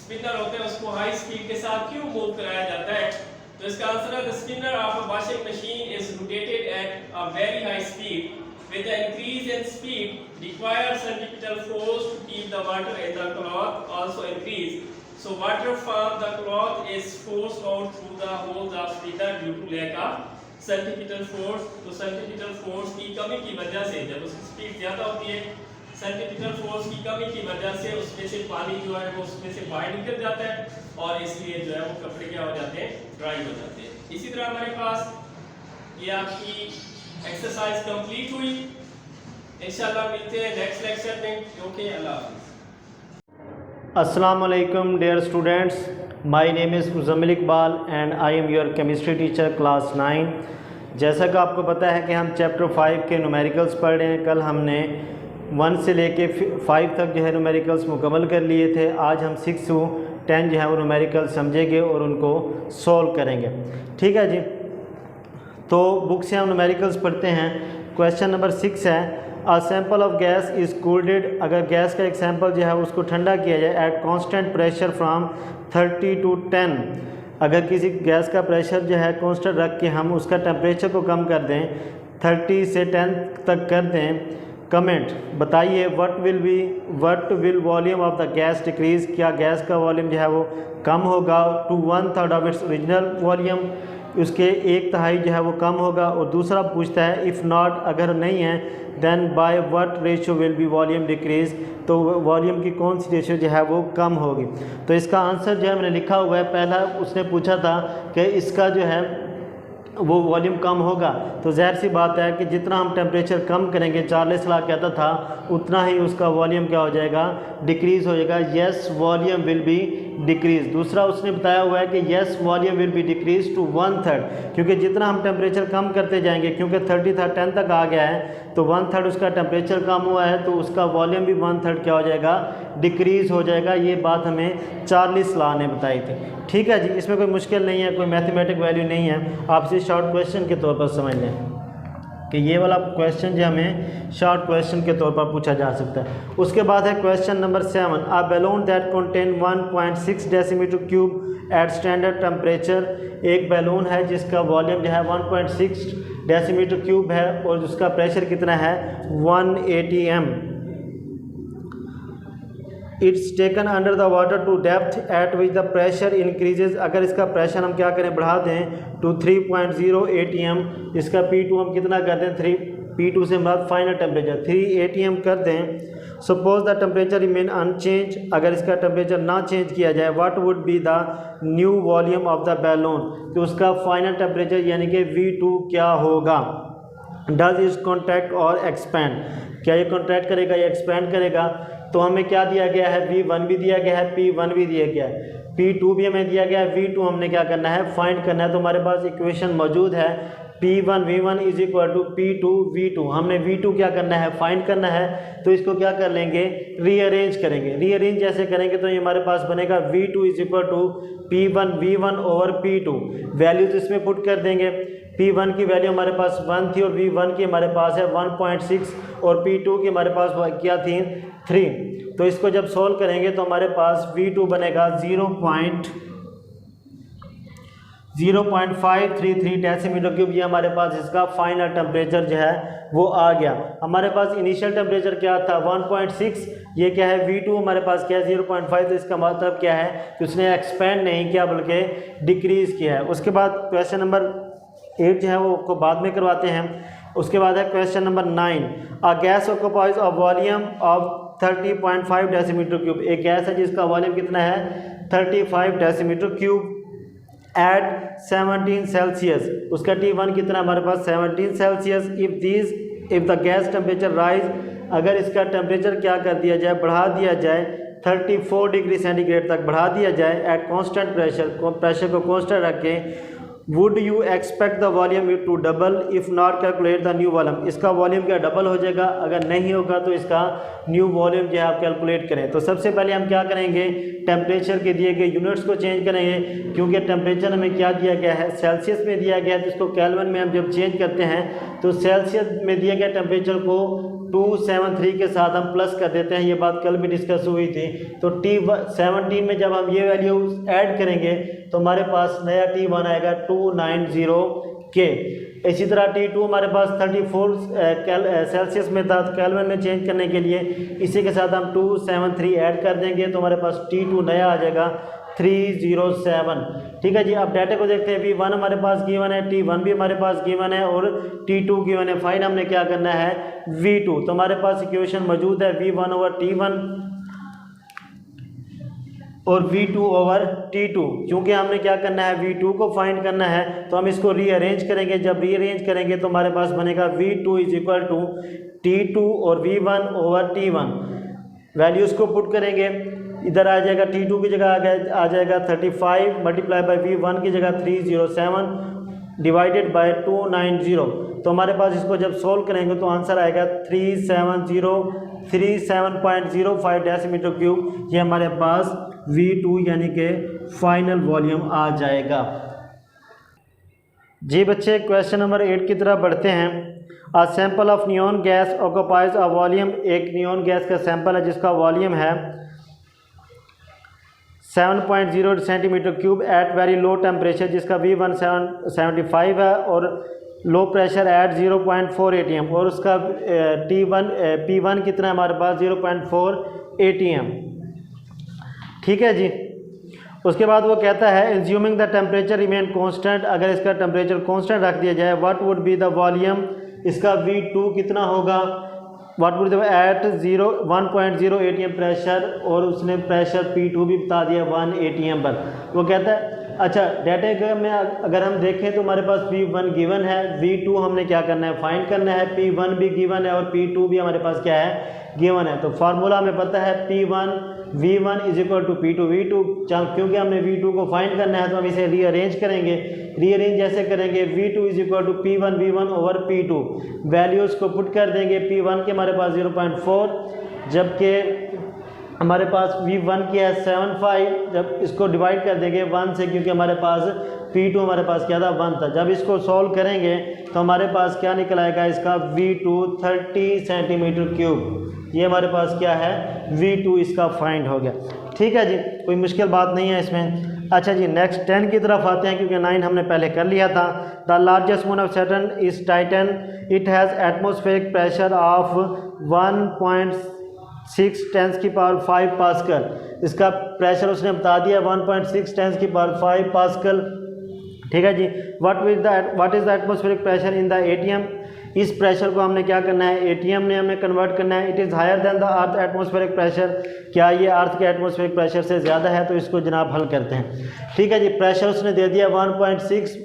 spinner होता है उसको high speed के साथ क्यों move कराया जाता है. तो इसका आंसर है the spinner of a washing machine is rotated at a very high speed. With the increase in speed, required centripetal force to keep the water in the cloth also increase. So water from the cloth is forced out through the holes of spinner due to lack of centripetal force. तो centripetal force की कमी की वजह से जब उसकी speed ज़्यादा होती है, centripetal force की कमी की वजह से उसमें से पानी जो है वो उसमें से बाहर निकल जाता है और इसलिए जो है वो कपड़े क्या हो जाते हैं, ड्राई हो जाते हैं. इसी तरह हमारे पास ये आपकी एक्सरसाइज कंप्लीट हुई. इंशाल्लाह मिलते हैं नेक्स्ट लेक्चर में. ओके, अल्लाह हाफ़िज़.
अस्सलाम वालेकुम dear students, my name is Muzammil Iqbal and I am your chemistry teacher class 9. जैसा कि आपको पता है कि हम चैप्टर 5 के न्यूमेरिकल्स पढ़ रहे हैं. कल हमने 1 से लेके 5 तक जो है न्यूमेरिकल्स मुकम्मल कर लिए थे. आज हम 6 से 10 जो है वो न्यूमेरिकल्स समझेंगे और उनको सॉल्व करेंगे. ठीक है जी, तो बुक से हम न्यूमेरिकल्स पढ़ते हैं. क्वेश्चन नंबर 6 है अ sample of gas is cooled. अगर गैस का एक सैंपल जो है उसको ठंडा किया जाए at constant pressure from 30 to 10. अगर किसी गैस का प्रेशर जो है कांस्टेंट रख के हम उसका टेम्परेचर को कम कर दें, 30 से 10 तक कर दें. कमेंट बताइए what will volume of the gas decrease. क्या गैस का वॉल्यूम जो है वो कम होगा to 1/3 of its original volume, उसके 1/3 जो है वो कम होगा. और दूसरा पूछता है इफ़ नॉट, अगर नहीं है, then by what ratio will be volume decrease. तो वॉल्यूम की कौन सी रेशियो जो है वो कम होगी. तो इसका आंसर जो है मैंने लिखा हुआ है. पहला उसने पूछा था कि इसका जो है वो वॉल्यूम कम होगा तो ज़ाहिर सी बात है कि जितना हम टेम्परेचर कम करेंगे, चार्ल्स लॉ कहता था, उतना ही उसका वॉल्यूम क्या हो जाएगा, डिक्रीज़ हो जाएगा। Yes volume will be decrease. दूसरा उसने बताया हुआ है कि yes volume will be decrease to 1/3, क्योंकि जितना हम टेम्परेचर कम करते जाएंगे, क्योंकि 10 तक आ गया है तो 1/3 उसका टेम्परेचर कम हुआ है तो उसका वॉल्यूम भी 1/3 क्या हो जाएगा, डिक्रीज़ हो जाएगा। ये बात हमें चार्ल्स लॉ ने बताई थी। ठीक है जी, इसमें कोई मुश्किल नहीं है, कोई मैथमेटिक वैल्यू नहीं है, आपसे शॉर्ट क्वेश्चन के तौर पर समझ लें कि ये वाला क्वेश्चन जो हमें शॉर्ट क्वेश्चन के तौर पर पूछा जा सकता है। उसके बाद है question number 7, a balloon that contain 1.6 decimetre cube at standard temperature. एक बैलून है जिसका वॉल्यूम जो है 1.6 डेसीमीटर क्यूब है और उसका प्रेशर कितना है 180 m। It's taken under the water to depth at which the pressure increases. अगर इसका प्रेशर हम क्या करें, बढ़ा दें टू 3.080 m, इसका P2 हम कितना कर दें, P2 से हमारा फाइनल टेम्परेचर 380 m कर दें। Suppose the temperature remain unchange, अगर इसका टेम्परेचर ना चेंज किया जाए, what would be the new volume of the balloon, तो उसका फाइनल टेम्परेचर यानी कि V2 क्या होगा। डज इज कॉन्ट्रैक्ट और एक्सपैंड, क्या ये कॉन्ट्रैक्ट करेगा या एक्सपैंड करेगा। तो हमें क्या दिया गया है, V1 भी दिया गया है, P1 भी दिया गया है, P2 भी हमें दिया गया है, V2 हमने क्या करना है, फाइंड करना है। तो हमारे पास इक्वेशन मौजूद है P1 V1 is equal to P2 V2। हमने V2 क्या करना है, फाइंड करना है। तो इसको क्या कर लेंगे, रीअरेंज करेंगे। रीअरेंज जैसे करेंगे तो ये हमारे पास बनेगा V2 is equal to P1 V1 over P2। Values इसमें पुट कर देंगे। P1 की वैल्यू हमारे पास 1 थी और V1 की हमारे पास है 1.6 और P2 की हमारे पास क्या थी 3। तो इसको जब सॉल्व करेंगे तो हमारे पास V2 बनेगा 0.533 डेसीमीटर क्यूब। ये हमारे पास इसका फाइनल टेम्परेचर जो है वो आ गया। हमारे पास इनिशियल टेम्परेचर क्या था 1.6, ये क्या है V2 हमारे पास क्या है 0.5। तो इसका मतलब क्या है कि उसने एक्सपेंड नहीं किया बल्कि डिक्रीज़ किया है। उसके बाद क्वेश्चन नंबर 8 जो है वो को बाद में करवाते हैं। उसके बाद है question number 9, a gas occupies a volume of 30.5 decimetre cube. एक गैस है जिसका वॉल्यूम कितना है 35 डेसीमीटर क्यूब एट 17 सेल्सियस। उसका T1 कितना हमारे पास 17 Celsius. If the gas temperature rise, अगर इसका टेम्परेचर क्या कर दिया जाए, बढ़ा दिया जाए 34 डिग्री सेंटीग्रेड तक बढ़ा दिया जाए एट कांस्टेंट प्रेशर, प्रेशर को कांस्टेंट रखें। Would you expect the volume to double, if not calculate the new volume. इसका वॉल्यूम क्या डबल हो जाएगा, अगर नहीं होगा तो इसका न्यू वॉल्यूम जो है आप कैलकुलेट करें। तो सबसे पहले हम क्या करेंगे, टेम्परेचर के दिए गए यूनिट्स को चेंज करेंगे, क्योंकि टेम्परेचर हमें क्या दिया गया है सेल्सियस में दिया गया है। तो इसको केल्विन में हम जब चेंज करते हैं तो सेल्सियस में दिए गए टेम्परेचर को 273 के साथ हम प्लस कर देते हैं। ये बात कल भी डिस्कस हुई थी। तो T17 में जब हम ये वैल्यू ऐड करेंगे तो हमारे पास नया T1 आएगा 290K। इसी तरह T2 हमारे पास 34 सेल्सियस में था, तो केल्विन में चेंज करने के लिए इसी के साथ हम 273 ऐड कर देंगे तो हमारे पास T2 नया आ जाएगा 307। ठीक है जी। अब डाटा को देखते हैं। V1 हमारे पास गिवन है, T1 भी हमारे पास गिवन है और T2 गिवन है। फाइन हमने क्या करना है V2। तो हमारे पास इक्वेशन मौजूद है V1 ओवर T1 और V2 ओवर T2। क्योंकि हमने क्या करना है V2 को फाइंड करना है तो हम इसको रीअरेंज करेंगे। जब रीअरेंज करेंगे तो हमारे पास बनेगा V2 is equal to T2 और V1 ओवर T1। वैल्यूज़ को पुट करेंगे, इधर आ जाएगा T2 की जगह आ जाएगा 35 मल्टीप्लाई बाई V1 की जगह 307 डिवाइडेड बाय 290। तो हमारे पास इसको जब सोल्व करेंगे तो आंसर आएगा 3705 डेसीमीटर क्यूब। ये हमारे पास V2 यानी कि फाइनल वॉल्यूम आ जाएगा। जी बच्चे, क्वेश्चन नंबर 8 की तरफ बढ़ते हैं। A sample of neon gas occupies a volume. एक नियॉन गैस का सैंपल है जिसका वॉल्यूम है 7.0 centimetre cube at very low temperature, जिसका V1 75 है और लो प्रेशर एट 0.4 atm और उसका P1 कितना है हमारे पास 0.4 atm। ठीक है जी। उसके बाद वो कहता है assuming the temperature remain constant, अगर इसका टेम्परेचर कांस्टेंट रख दिया जाए what would be the volume, इसका V2 कितना होगा, what would eight 1.0 atm pressure और उसने प्रेशर P2 भी बता दिया 1 atm पर। वो कहता है अच्छा डाटा में अगर हम देखें तो हमारे पास P1 गिवन है, V2 हमने क्या करना है, फाइंड करना है, P1 भी गिवन है और P2 भी हमारे पास क्या है, गिवन है। तो फार्मूला हमें पता है P1 V1 is equal to P2 V2। क्योंकि हमने V2 को फाइंड करना है तो हम इसे रीअरेंज करेंगे। रीअरेंज जैसे करेंगे, V2 is equal to P1 V1 over P2, values को पुट कर देंगे। P1 के हमारे पास 0.4, जबकि हमारे पास V1 की है 7.5। जब इसको डिवाइड कर देंगे 1 से, क्योंकि हमारे पास P2 हमारे पास क्या था, 1 था। जब इसको सॉल्व करेंगे तो हमारे पास क्या निकल आएगा, इसका V2 30 सेंटीमीटर क्यूब। ये हमारे पास क्या है, V2 इसका फाइंड हो गया। ठीक है जी, कोई मुश्किल बात नहीं है इसमें। अच्छा जी, नेक्स्ट 10 की तरफ आते हैं, क्योंकि 9 हमने पहले कर लिया था। The largest moon of Saturn is Titan, it has atmospheric pressure of 1.6 10 की पावर 5 पास्कल। इसका प्रेशर उसने बता दिया 1.6 10 की पावर 5 पास्कल। ठीक है जी, what is the atmospheric pressure in the ATM. इस प्रेशर को हमने क्या करना है, एटीएम में हमें कन्वर्ट करना है। It is higher than the earth atmospheric pressure, क्या ये अर्थ के एटमॉस्फेरिक प्रेशर से ज़्यादा है, तो इसको जनाब हल करते हैं। ठीक है जी, प्रेशर उसने दे दिया 1.6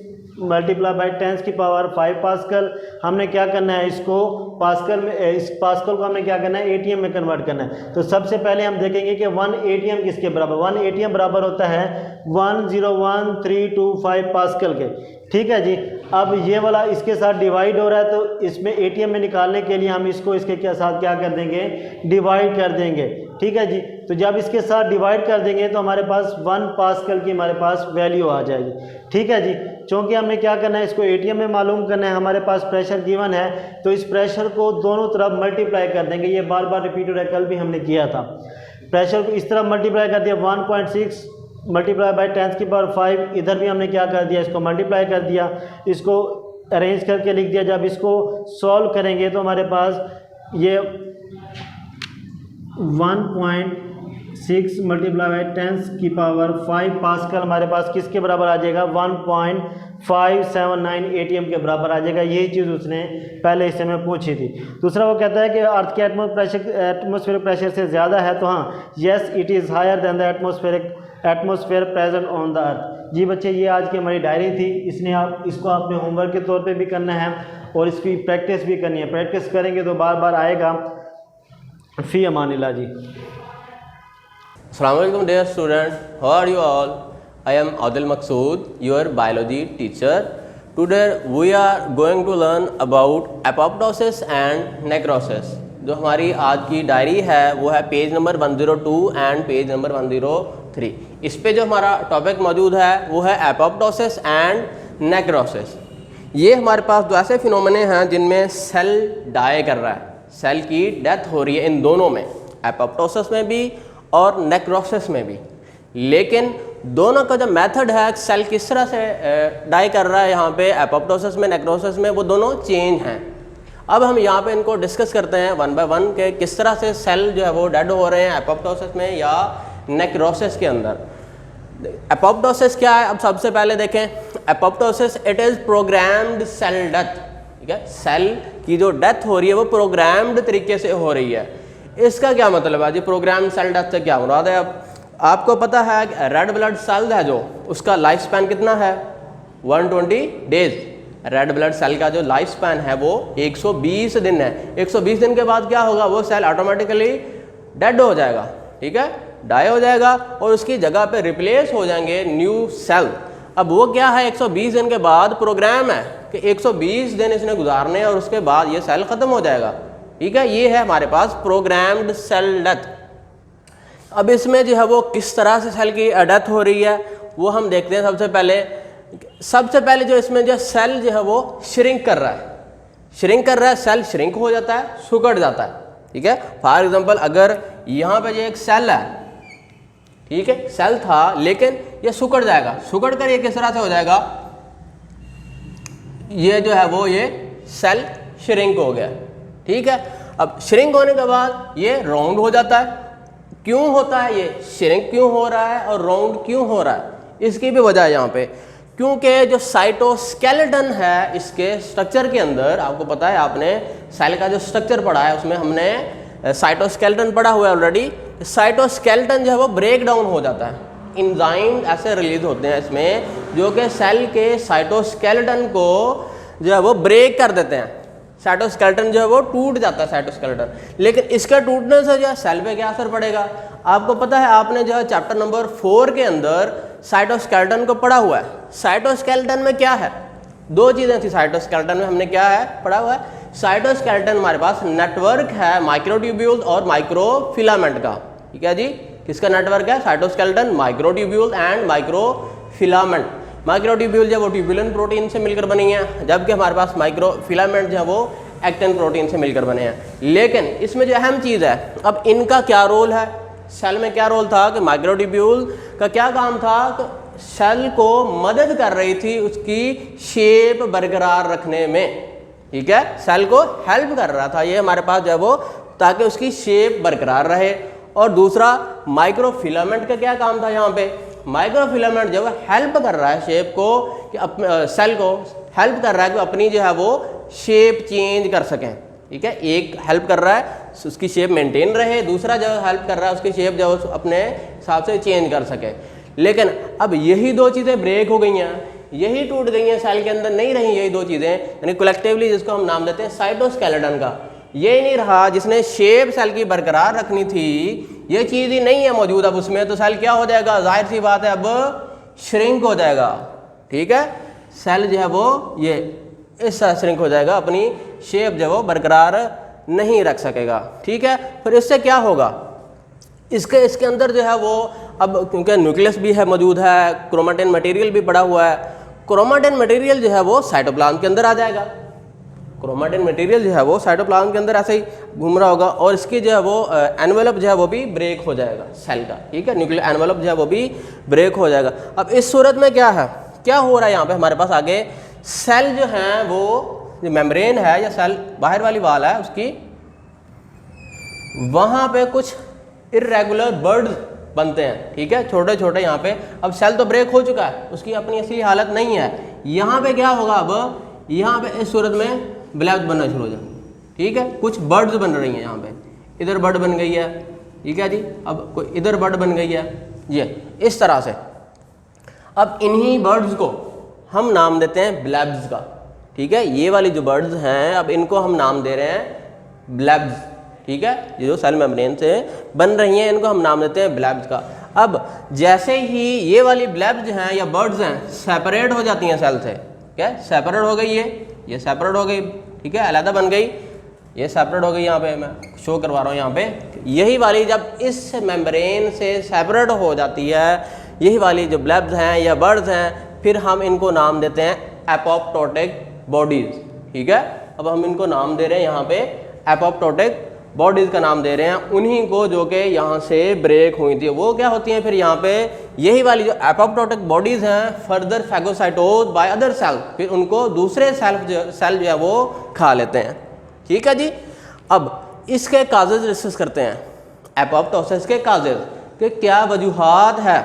मल्टीप्लाई बाई 10 की पावर 5 पास्कल। हमने क्या करना है, इसको पास्कल में, इस पास्कल को हमने क्या करना है, एटीएम में कन्वर्ट करना है। तो सबसे पहले हम देखेंगे कि 1 एटीएम किसके बराबर, 1 एटीएम बराबर होता है 101,325 पास्कल के। ठीक है जी, अब ये वाला इसके साथ डिवाइड हो रहा है, तो इसमें एटीएम में निकालने के लिए हम इसको इसके क्या साथ क्या कर देंगे, डिवाइड कर देंगे। ठीक है जी, तो जब इसके साथ डिवाइड कर देंगे तो हमारे पास 1 पास्कल की हमारे पास वैल्यू आ जाएगी। ठीक है जी, क्योंकि हमें क्या करना है, इसको एटीएम में मालूम करना है। हमारे पास प्रेशर गिवन है, तो इस प्रेशर को दोनों तरफ मल्टीप्लाई कर देंगे। ये बार बार रिपीट हो रहा है, कल भी हमने किया था। प्रेशर को इस तरफ मल्टीप्लाई कर दिया 1.6 मल्टीप्लाई बाई 10 की पावर 5। इधर भी हमने क्या कर दिया, इसको मल्टीप्लाई कर दिया, इसको अरेंज करके लिख दिया। जब इसको सॉल्व करेंगे तो हमारे पास ये 1.6 मल्टीप्लाई बाई 10 की पावर 5 पास्कल हमारे पास किसके बराबर आ जाएगा, 1.579 एटीएम के बराबर आ जाएगा। यही चीज़ उसने पहले हिस्से में पूछी थी। दूसरा वो कहता है कि अर्थ के एटमॉस्फेरिक प्रेशर से ज़्यादा है, तो हाँ, yes it is higher than the atmosphere present on the earth. जी बच्चे, ये आज की हमारी डायरी थी। इसको आपने होमवर्क के तौर पे भी करना है और इसकी प्रैक्टिस भी करनी है। प्रैक्टिस करेंगे तो बार बार आएगा। फ़ी अमानिल्लाह जी।
Assalamu alaikum dear student, how are you all? I am Adil Maqsood, your biology teacher. Today we are going to learn about apoptosis and necrosis. जो हमारी आज की डायरी है वो है page number 102 and page number 103। इस पे जो हमारा टॉपिक मौजूद है वो है एपोप्टोसिस एंड नेक्रोसिस। ये हमारे पास दो ऐसे फिनोमेने हैं जिनमें सेल डाई कर रहा है, सेल की डेथ हो रही है, इन दोनों में, एपोप्टोसिस में भी और नेक्रोसिस में भी। लेकिन दोनों का जो मेथड है, सेल किस तरह से डाई कर रहा है यहाँ पे एपोप्टोसिस में, नेक्रोसिस में, वो दोनों चेंज हैं। अब हम यहाँ पे इनको डिस्कस करते हैं 1 बाय 1 के किस तरह से सेल जो है वो डेड हो रहे हैं एपोप्टोसिस में या नेक्रोसिस के अंदर। एपोप्टोसिस क्या है, अब सबसे पहले देखें। Apoptosis it is programmed cell death. ठीक है, सेल की जो डेथ हो रही है वो प्रोग्राम्ड तरीके से हो रही है। इसका क्या मतलब है जी, प्रोग्राम सेल डेथ से क्या मुराद है। अब आपको पता है कि रेड ब्लड सेल है जो, उसका लाइफ स्पैन कितना है, 120 डेज। रेड ब्लड सेल का जो लाइफ स्पैन है वो 120 दिन है। 120 दिन के बाद क्या होगा, वो सेल ऑटोमेटिकली डेड हो जाएगा। ठीक है, डाई हो जाएगा और उसकी जगह पे रिप्लेस हो जाएंगे न्यू सेल। अब वो क्या है, 120 दिन के बाद प्रोग्राम है कि 120 दिन इसने गुजारने और उसके बाद ये सेल ख़त्म हो जाएगा। ठीक है, ये है हमारे पास प्रोग्राम्ड सेल डेथ। अब इसमें जो है वो किस तरह से सेल की डेथ हो रही है वो हम देखते हैं। सबसे पहले जो इसमें जो सेल जो है वो श्रिंक कर रहा है, सेल श्रिंक हो जाता है, सुकड़ जाता है। ठीक है, फॉर एग्जांपल अगर यहाँ पे ये एक सेल है, ठीक है, सेल था लेकिन ये सुकड़ जाएगा। सुकड़ कर ये किस तरह से हो जाएगा, ये जो है वो ये सेल श्रिंक हो गया। ठीक है, अब श्रिंक होने के बाद ये राउंड हो जाता है। क्यों होता है, ये श्रिंक क्यों हो रहा है और राउंड क्यों हो रहा है, इसकी भी वजह है यहाँ पे। क्योंकि जो साइटोस्केलेटन है इसके स्ट्रक्चर के अंदर, आपको पता है, आपने सेल का जो स्ट्रक्चर पढ़ा है उसमें हमने साइटोस्केलेटन पढ़ा हुआ है ऑलरेडी। साइटोस्केलेटन जो है वो ब्रेक डाउन हो जाता है। इंजाइम ऐसे रिलीज होते हैं इसमें जो कि सेल के साइटोस्केलेटन को जो है वो ब्रेक कर देते हैं। साइटोस्केलेटन जो है वो टूट जाता है साइटोस्केलेटन, लेकिन इसके टूटने से जो है सेल पे क्या असर पड़ेगा? आपको पता है, आपने जो है चैप्टर नंबर 4 के अंदर साइटोस्केलेटन को पढ़ा हुआ है। साइटोस्केलेटन में क्या है? दो चीज़ें थी साइटोस्केलेटन में, हमने क्या है पढ़ा हुआ है? साइटोस्केलेटन हमारे पास नेटवर्क है माइक्रोट्यूब्यूल और माइक्रोफिलामेंट का। ठीक है जी, किसका नेटवर्क है? Cytoskeleton, microtubule and microfilament. Microtubule जो है वो ट्यूबुलिन प्रोटीन से मिलकर बनी है, जबकि हमारे पास माइक्रोफिलामेंट जो है वो एक्टिन प्रोटीन से मिलकर बने हैं। लेकिन इसमें जो अहम चीज़ है, अब इनका क्या रोल है? सेल में क्या रोल था कि माइक्रोट्यूब्यूल का क्या काम था? सेल को मदद कर रही थी उसकी शेप बरकरार रखने में। ठीक है, सेल को हेल्प कर रहा था ये हमारे पास जो है वो, ताकि उसकी शेप बरकरार रहे। और दूसरा माइक्रोफिलामेंट का क्या काम था यहाँ पे? माइक्रोफिलामेंट जो है हेल्प कर रहा है शेप को, कि सेल को हेल्प कर रहा है कि अपनी जो है वो शेप चेंज कर सकें। ठीक है, एक हेल्प कर रहा है उसकी शेप मेंटेन रहे, दूसरा जो हेल्प कर रहा है उसकी शेप जो अपने हिसाब से चेंज कर सके। लेकिन अब यही दो चीज़ें ब्रेक हो गई हैं, यही टूट गई हैं, सेल के अंदर नहीं रही यही दो चीज़ें, यानी कलेक्टिवली जिसको हम नाम देते हैं साइटोस्केलेटन का। ये नहीं रहा जिसने शेप सेल की बरकरार रखनी थी, ये चीज़ ही नहीं है मौजूद अब उसमें, तो सेल क्या हो जाएगा? जाहिर सी बात है अब श्रिंक हो जाएगा। ठीक है, सेल जो है वो ये इस तरह श्रिंक हो जाएगा, अपनी शेप जो है वो बरकरार नहीं रख सकेगा। ठीक है, फिर इससे क्या होगा? इसके अंदर जो है वो अब क्योंकि न्यूक्लियस भी है मौजूद है, क्रोमेटिन मटेरियल भी पड़ा हुआ है, क्रोमेटिन मटेरियल जो है वो साइटोप्लाज्म के अंदर आ जाएगा। क्रोमेटिन मटेरियल जो है वो साइटोप्लाज्म के अंदर ऐसे ही घूम रहा होगा, और इसकी जो है वो एनवेलप जो है वो भी ब्रेक हो जाएगा सेल का। ठीक है, न्यूक्लियर एनवेलप जो है वो भी ब्रेक हो जाएगा। अब इस सूरत में क्या है, क्या हो रहा है यहाँ पे हमारे पास आगे? सेल जो है वो जो मेम्ब्रेन है या सेल बाहर वाली वाल है उसकी, वहाँ पे कुछ इर्रेगुलर बर्ड्स बनते हैं। ठीक है, छोटे छोटे यहाँ पे। अब सेल तो ब्रेक हो चुका है, उसकी अपनी असली हालत नहीं है। यहाँ पे क्या होगा? अब यहाँ पे इस सूरत में ब्लैब्स बनना शुरू हो जाएंगे। ठीक है, कुछ बर्ड्स बन रही हैं यहाँ पे, इधर बर्ड बन गई है। ठीक है जी, अब कोई इधर बर्ड बन गई है, ये इस तरह से। अब इन्हीं बर्ड्स को हम नाम देते हैं ब्लैब्स का। ठीक है, ये वाली जो बर्ड्स हैं अब इनको हम नाम दे रहे हैं ब्लैब्स। ठीक है, ये जो सेल मेम्ब्रेन से बन रही हैं इनको हम नाम देते हैं ब्लैब्स का। अब जैसे ही ये वाली ब्लैब्स हैं या बर्ड्स हैं सेपरेट हो जाती हैं सेल से, क्या सेपरेट हो गई, ये सेपरेट हो गई। ठीक है, अलग बन गई, ये सेपरेट हो गई। यहाँ पे मैं शो करवा रहा हूँ, यहाँ पे यही वाली जब इस मेम्ब्रेन से सेपरेट हो जाती है, यही वाली जो ब्लैब्स हैं या बर्ड्स हैं, फिर हम इनको नाम देते हैं एपोप्टोटिक बॉडीज। ठीक है, अब हम इनको नाम दे रहे हैं यहाँ पे एपोप्टोटिक बॉडीज का नाम दे रहे हैं उन्हीं को जो कि यहाँ से ब्रेक हुई थी। वो क्या होती हैं फिर यहाँ पे? यही वाली जो एपोप्टोटिक बॉडीज हैं further phagocytose by other cell, फिर उनको दूसरे सेल जो है वो खा लेते हैं। ठीक है जी, अब इसके काजेज डिस्कस करते हैं, एपोप्टोसिस के काजेज कि क्या वजूहात है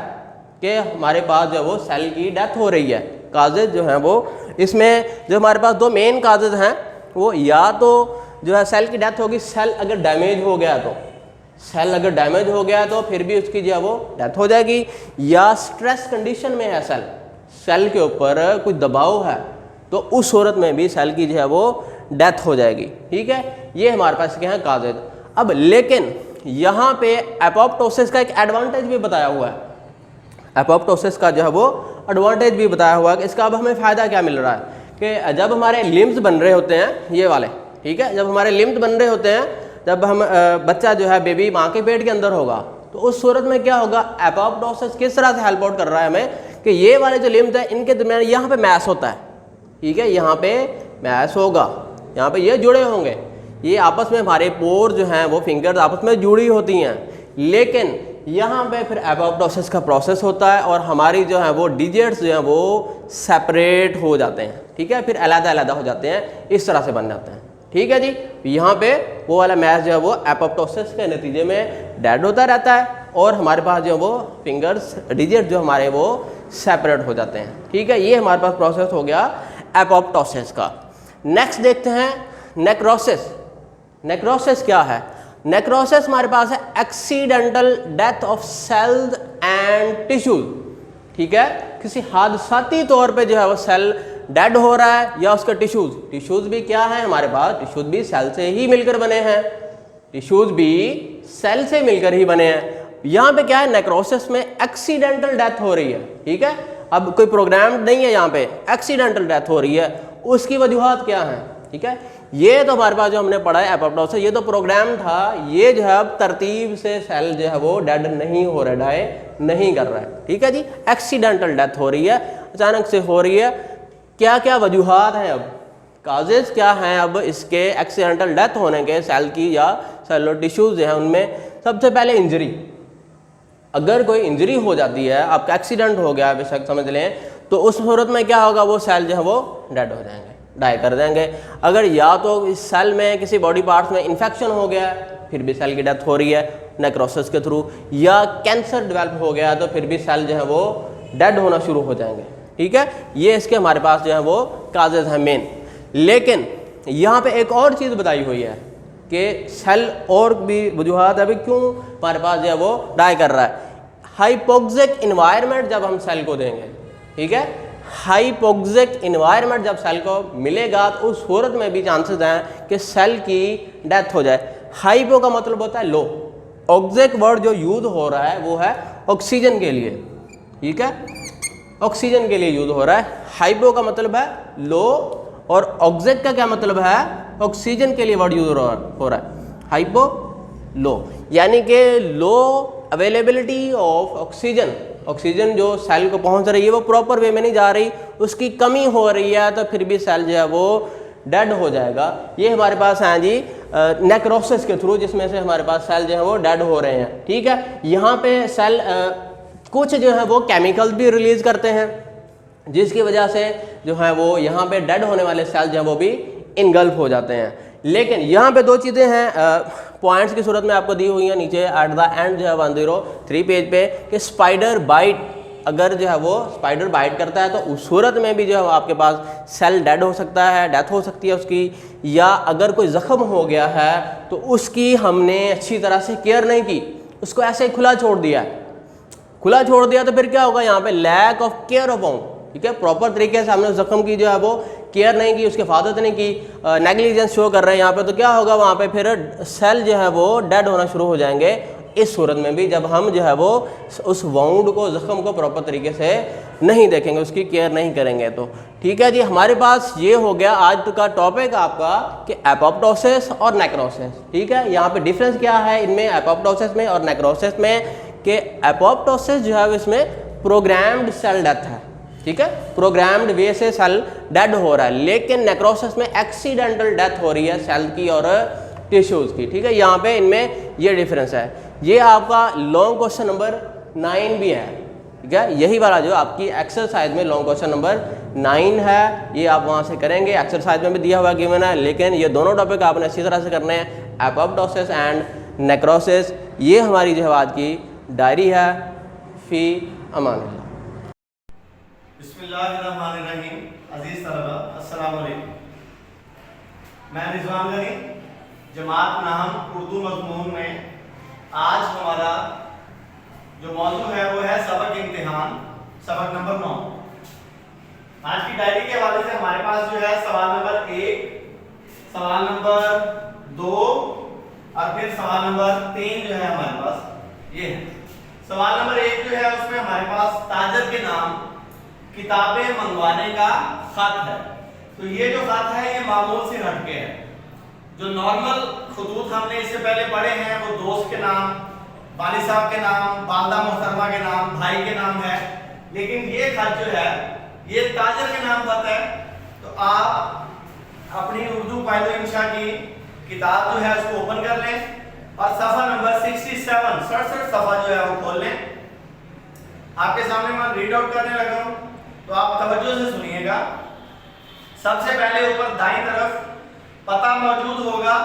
कि हमारे पास जो वो सेल की डेथ हो रही है। काजेज जो हैं वो, इसमें जो हमारे पास दो मेन काजेज हैं वो, या तो जो है सेल की डेथ होगी, सेल अगर डैमेज हो गया तो, सेल अगर डैमेज हो गया तो फिर भी उसकी जो है वो डेथ हो जाएगी, या स्ट्रेस कंडीशन में है सेल, सेल के ऊपर कुछ दबाव है तो उस सूरत में भी सेल की जो है वो डेथ हो जाएगी। ठीक है, ये हमारे पास क्या है काजेज। अब लेकिन यहाँ पे एपोप्टोसिस का एक एडवांटेज भी बताया हुआ है, एपोप्टोसिस का जो है वो एडवांटेज भी बताया हुआ है कि इसका अब हमें फ़ायदा क्या मिल रहा है कि जब हमारे लिम्स बन रहे होते हैं ये वाले, ठीक है, जब हमारे लिम्स बन रहे होते हैं, जब हम बच्चा जो है बेबी माँ के पेट के अंदर होगा, तो उस सूरत में क्या होगा? एपोप्टोसिस किस तरह से हेल्प आउट कर रहा है हमें कि ये वाले जो लिम्स हैं इनके दरमियान यहाँ पे मैस होता है। ठीक है, यहाँ पे मैस होगा, यहाँ पे ये जुड़े होंगे, ये आपस में हमारे पोर जो हैं वो फिंगर्स आपस में जुड़ी होती हैं, लेकिन यहाँ पे फिर एपोप्टोसिस का प्रोसेस होता है और हमारी जो है वो डिजिट्स जो हैं वो सेपरेट हो जाते हैं। ठीक है, फिर अलग-अलग हो जाते हैं, इस तरह से बन जाते हैं। ठीक है जी, यहाँ पे वो वाला मैस जो है वो एपोप्टोसिस के नतीजे में डेड होता रहता है और हमारे पास जो वो फिंगर्स डिजिट जो हमारे वो सेपरेट हो जाते हैं। ठीक है, ये हमारे पास प्रोसेस हो गया एपोप्टोसिस का। नेक्स्ट देखते हैं नेक्रोसिस। नेक्रोसिस क्या है? नेक्रोसिस हमारे पास है accidental death of cells and tissues, ठीक है, किसी हादसाती तौर पे जो है वो सेल डेड हो रहा है, या उसका टिश्यूज भी क्या है हमारे पास, टिश्यूज भी सेल से ही मिलकर बने हैं, टिश्यूज भी सेल से मिलकर ही बने हैं। यहाँ पे क्या है, नेक्रोसिस में एक्सीडेंटल डेथ हो रही है, ठीक है, अब कोई प्रोग्राम नहीं है, यहाँ पे एक्सीडेंटल डेथ हो रही है, उसकी वजूहात क्या है, ठीक है, ये तो हमारे पास जो हमने पढ़ा है एपोप्टोसिस, ये तो प्रोग्राम था, ये जो है तरतीब से सेल जो है वो डेड नहीं हो रहा है, डाई नहीं कर रहा है, ठीक है जी, एक्सीडेंटल डेथ हो रही है, अचानक से हो रही है। क्या क्या वजूहात हैं, अब काजेज क्या हैं अब इसके एक्सीडेंटल डेथ होने के सेल की या सेलुलर टिश्यूज हैं उनमें? सबसे पहले इंजरी, अगर कोई इंजरी हो जाती है, आपका एक्सीडेंट हो गया बेशक समझ लें, तो उस सूरत में क्या होगा, वो सेल जो है वो डेड हो जाएंगे, डाई कर देंगे। अगर या तो इस सेल में किसी बॉडी पार्ट्स में इन्फेक्शन हो गया फिर भी सेल की डेथ हो रही है नेक्रोसिस के थ्रू, या कैंसर डेवलप हो गया तो फिर भी सेल जो है वो डेड होना शुरू हो जाएंगे, ठीक है, ये इसके हमारे पास जो है वो काजेज हैं मेन। लेकिन यहाँ पे एक और चीज़ बताई हुई है कि सेल और भी वजूहात अभी क्यों हमारे पास जो है वो डाई कर रहा है। हाइपोक्सिक इन्वायरमेंट जब हम सेल को देंगे, ठीक है, हाइपोक्सिक इन्वायरमेंट जब सेल को मिलेगा तो उस सूरत में भी चांसेस हैं कि सेल की डेथ हो जाए। हाइपो का मतलब होता है लो, ऑक्सिक वर्ड जो यूज हो रहा है वो है ऑक्सीजन के लिए, ठीक है, ऑक्सीजन के लिए यूज हो रहा है। हाइपो का मतलब है लो और ऑक्सिक का क्या मतलब है, ऑक्सीजन के लिए वर्ड यूज हो रहा है, हाइपो लो, यानी कि लो अवेलेबिलिटी ऑफ ऑक्सीजन, ऑक्सीजन जो सेल को पहुंच रही है वो प्रॉपर वे में नहीं जा रही, उसकी कमी हो रही है तो फिर भी सेल जो है वो डेड हो जाएगा। ये हमारे पास हैं जी नेक्रोसिस के थ्रू, जिसमें से हमारे पास सेल जो है वो डेड हो रहे हैं, ठीक है। यहाँ पे सेल कुछ जो है वो केमिकल्स भी रिलीज करते हैं जिसकी वजह से जो है वो यहाँ पे डेड होने वाले सेल जो है वो भी इनगल्फ हो जाते हैं। लेकिन यहाँ पे दो चीज़ें हैं पॉइंट्स की सूरत में आपको दी हुई हैं नीचे एट द एंड जो है 103 पेज पे, कि स्पाइडर बाइट, अगर जो है वो स्पाइडर बाइट करता है तो उस सूरत में भी जो है आपके पास सेल डेड हो सकता है, डेथ हो सकती है उसकी, या अगर कोई ज़ख्म हो गया है तो उसकी हमने अच्छी तरह से केयर नहीं की, उसको ऐसे ही खुला छोड़ दिया, खुला छोड़ दिया तो फिर क्या होगा, यहाँ पे lack of care of bound, ठीक है, प्रॉपर तरीके से हमने जख्म की जो है वो केयर नहीं की, उसकी हिफाजत नहीं की, नेग्लिजेंस शो कर रहे हैं यहाँ पे, तो क्या होगा वहाँ पे फिर सेल जो है वो डेड होना शुरू हो जाएंगे। इस सूरत में भी जब हम जो है वो उस वाउंड को, जख्म को प्रॉपर तरीके से नहीं देखेंगे, उसकी केयर नहीं करेंगे तो, ठीक है जी। हमारे पास ये हो गया आज का टॉपिक आपका कि एपोप्टोसिस और नेक्रोसिस, ठीक है। यहाँ पे डिफरेंस क्या है इनमें, एपोप्टोसिस में और नेक्रोसिस में, कि एपोप्टोसिस जो है इसमें प्रोग्राम्ड सेल डेथ है, ठीक है, प्रोग्राम्ड वे से सेल डेड हो रहा है, लेकिन नेक्रोसिस में एक्सीडेंटल डेथ हो रही है सेल की और टिश्यूज की, ठीक है। यहाँ पे इनमें ये डिफरेंस है। ये आपका लॉन्ग क्वेश्चन नंबर 9 भी है, ठीक है, यही वाला जो आपकी एक्सरसाइज में लॉन्ग क्वेश्चन नंबर 9 है, ये आप वहाँ से करेंगे, एक्सरसाइज में भी दिया हुआ गिवन है, लेकिन ये दोनों टॉपिक आपने अच्छी तरह से करने हैं, एपोप्टोसिस एंड नेक्रोसिस। ये हमारी जो है आज की डायरी है। फी अमान।
बिस्मिल्लाहिर्रहमानिर्रहीम। अजीज तलबा अस्सलाम वालेकुम। मैं रिजवान गनी, जमात नाहम उर्दू मज़मून में आज हमारा जो मौजू है वो है सबक इम्तिहान, सबक नंबर 9। आज की डायरी के हवाले से हमारे पास जो है सवाल नंबर 1, सवाल नंबर 2 और फिर सवाल नंबर 3 जो है हमारे पास ये है। सवाल नंबर 1 जो है उसमें हमारे पास ताजर के नाम किताबें मंगवाने का खत है। तो ये जो खत है ये मामूल से हटके है। जो नॉर्मल खतूत हमने इससे पहले पढ़े हैं वो दोस्त के नाम, वालिद साहब के नाम, वालदा मोहतरमा के नाम, भाई के नाम है, लेकिन ये खत जो है ये ताजर के नाम खत है। तो आप अपनी उर्दू पायलो इंशा की किताब जो है उसको ओपन कर लें और सफ़ा नंबर 67 सफ़ा जो है वो खोल लें। आपके सामने मैं रीड आउट करने लगा हूँ, तो आप तवज्जो से सुनिएगा। सबसे पहले ऊपर दाईं तरफ पता मौजूद होगा,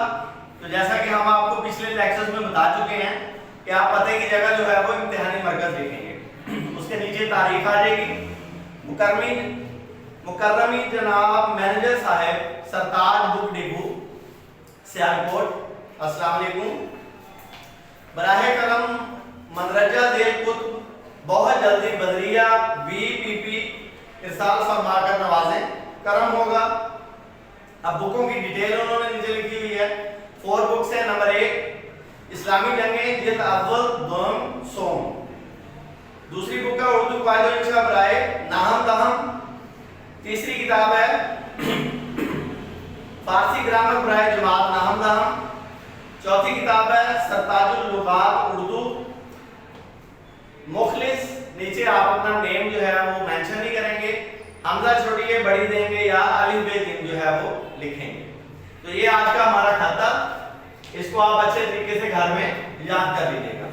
तो जैसा कि हम आपको पिछले लेक्चर्स में बता चुके हैं कि आप पते की जगह जो है वो इम्तिहानी मरकज देखेंगे। उसके नीचे तारीख आ जाएगी। मुकर्रमी जनाब मैनेजर साहब सरताज बुक डिपो सियालकोट, अस्सलाम वालेकुम।
बराहे करम मंदरजा जेल कुतुब बहुत जल्दी बदरिया VPP इरसाल फरमाकर नवाजें, करम होगा। अब बुकों की डिटेल उन्होंने नीचे लिखी हुई है। 4 बुक्स है। नंबर 1 इस्लामी जंगें जिल्द अव्वल दोम सोम। दूसरी बुक है उर्दू कायदो इंशा बराए नाहम दहम। तीसरी किताब है फारसी ग्रामर बराए जमात नाहम दहम। चौथी किताब है सरताजुल लुगात उर्दू मुखलिस। नीचे आप अपना नेम जो है वो मेंशन नहीं करेंगे, हमजा छोड़िए बड़ी देंगे या अलिफ बे दिन जो है वो लिखेंगे। तो ये आज का हमारा खाता, इसको आप अच्छे तरीके से घर में याद कर लीजिएगा।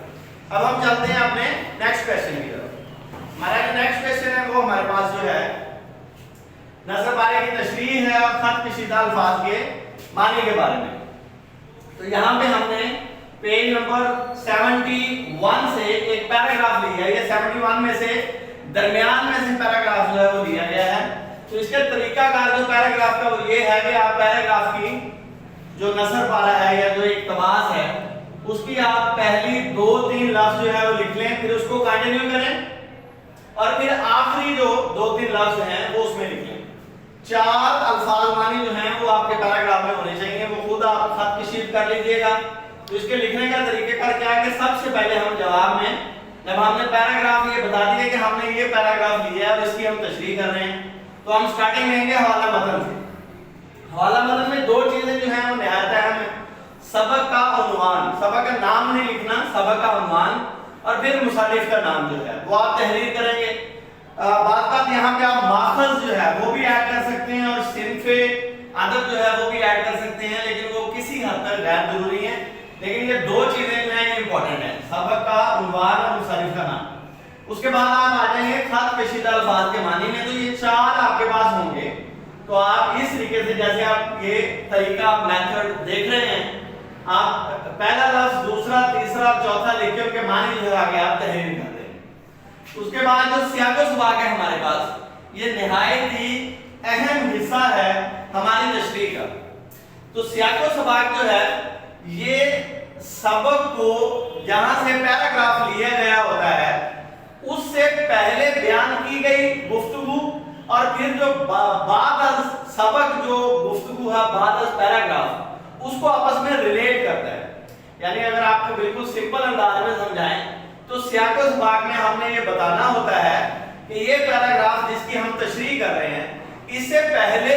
अब हम चलते हैं अपने नेक्स्ट क्वेश्चन की तरफ। हमारा जो नेक्स्ट क्वेश्चन है वो हमारे पास जो है नज़र पारे की तशरीह है और खत कशीदा अल्फाज के मानी के बारे में। तो यहाँ पे हमने पेज नंबर 71 से एक पैराग्राफ लिया है। ये 71 में से दरमियान में से पैराग्राफ जो है वो दिया गया है। तो इसके तरीकाकार जो पैराग्राफ का वो ये है कि आप पैराग्राफ की जो नसर पारा है या जो इक्तबास है उसकी आप पहली 2-3 लफ्ज जो है वो लिख लें, फिर उसको कंटिन्यू करें और फिर आखिरी जो 2-3 लफ्ज हैं वो उसमें लिख लें। 4 अल्फाज मानी जो हैं वो आपके पैराग्राफ में होने चाहिए, वो खुद आप खत कशीद कर लीजिएगा। तो इसके लिखने का तरीकेकार क्या है कि सबसे पहले हम जवाब में जब हमने पैराग्राफ ये बता दिया कि हमने ये पैराग्राफ लिया है और इसकी हम तशरीह कर रहे हैं, तो हम स्टार्टिंग लेंगे हवाला मतन से। हवाला मतन में 2 चीजें जो हैं वो निहायत अहम है। सबक का उन्वान, सबक का नाम नहीं लिखना, सबक का उन्वान, और फिर मुसन्निफ का नाम जो है वो आप तहरीर करेंगे। बात यहाँ पे आप माखज़ जो है वो भी ऐड कर सकते हैं और सिन्फ़े अदब जो है वो भी ऐड कर सकते हैं, लेकिन वो किसी हद तक गैर जरूरी है। लेकिन ये 2 चीजें जो हैं इंपॉर्टेंट है, सबक का उन्वान और मुसन्निफ का नाम। उसके बाद आप आ जाएंगे खत कशीदा अल्फाज के मानी में। तो ये 4 आपके पास होंगे। तो आप इस तरीके से जैसे आप ये तरीका मेथड देख रहे हैं, आप पहला लफ्ज दूसरा तीसरा चौथा लिख के उनके मानी जो है आगे आप तहरीर कर दें। उसके बाद जो सियाक़ो सबाक़ है हमारे पास, ये निहायत ही अहम हिस्सा है हमारी तशरीह का। तो सियाक़ो सबाक़ जो है ये सबक को जहां से पैराग्राफ लिया गया होता है उससे पहले बयान की गई गुफ्तगू और फिर जो बाद सबक जो गुफ्तगू है बाद पैराग्राफ उसको आपस में रिलेट करता है। यानी अगर आपको बिल्कुल सिंपल अंदाज में समझाएं तो सियाक़ो सबाक़ में हमने ये बताना होता है कि ये पैराग्राफ जिसकी हम तशरीह कर रहे हैं इससे पहले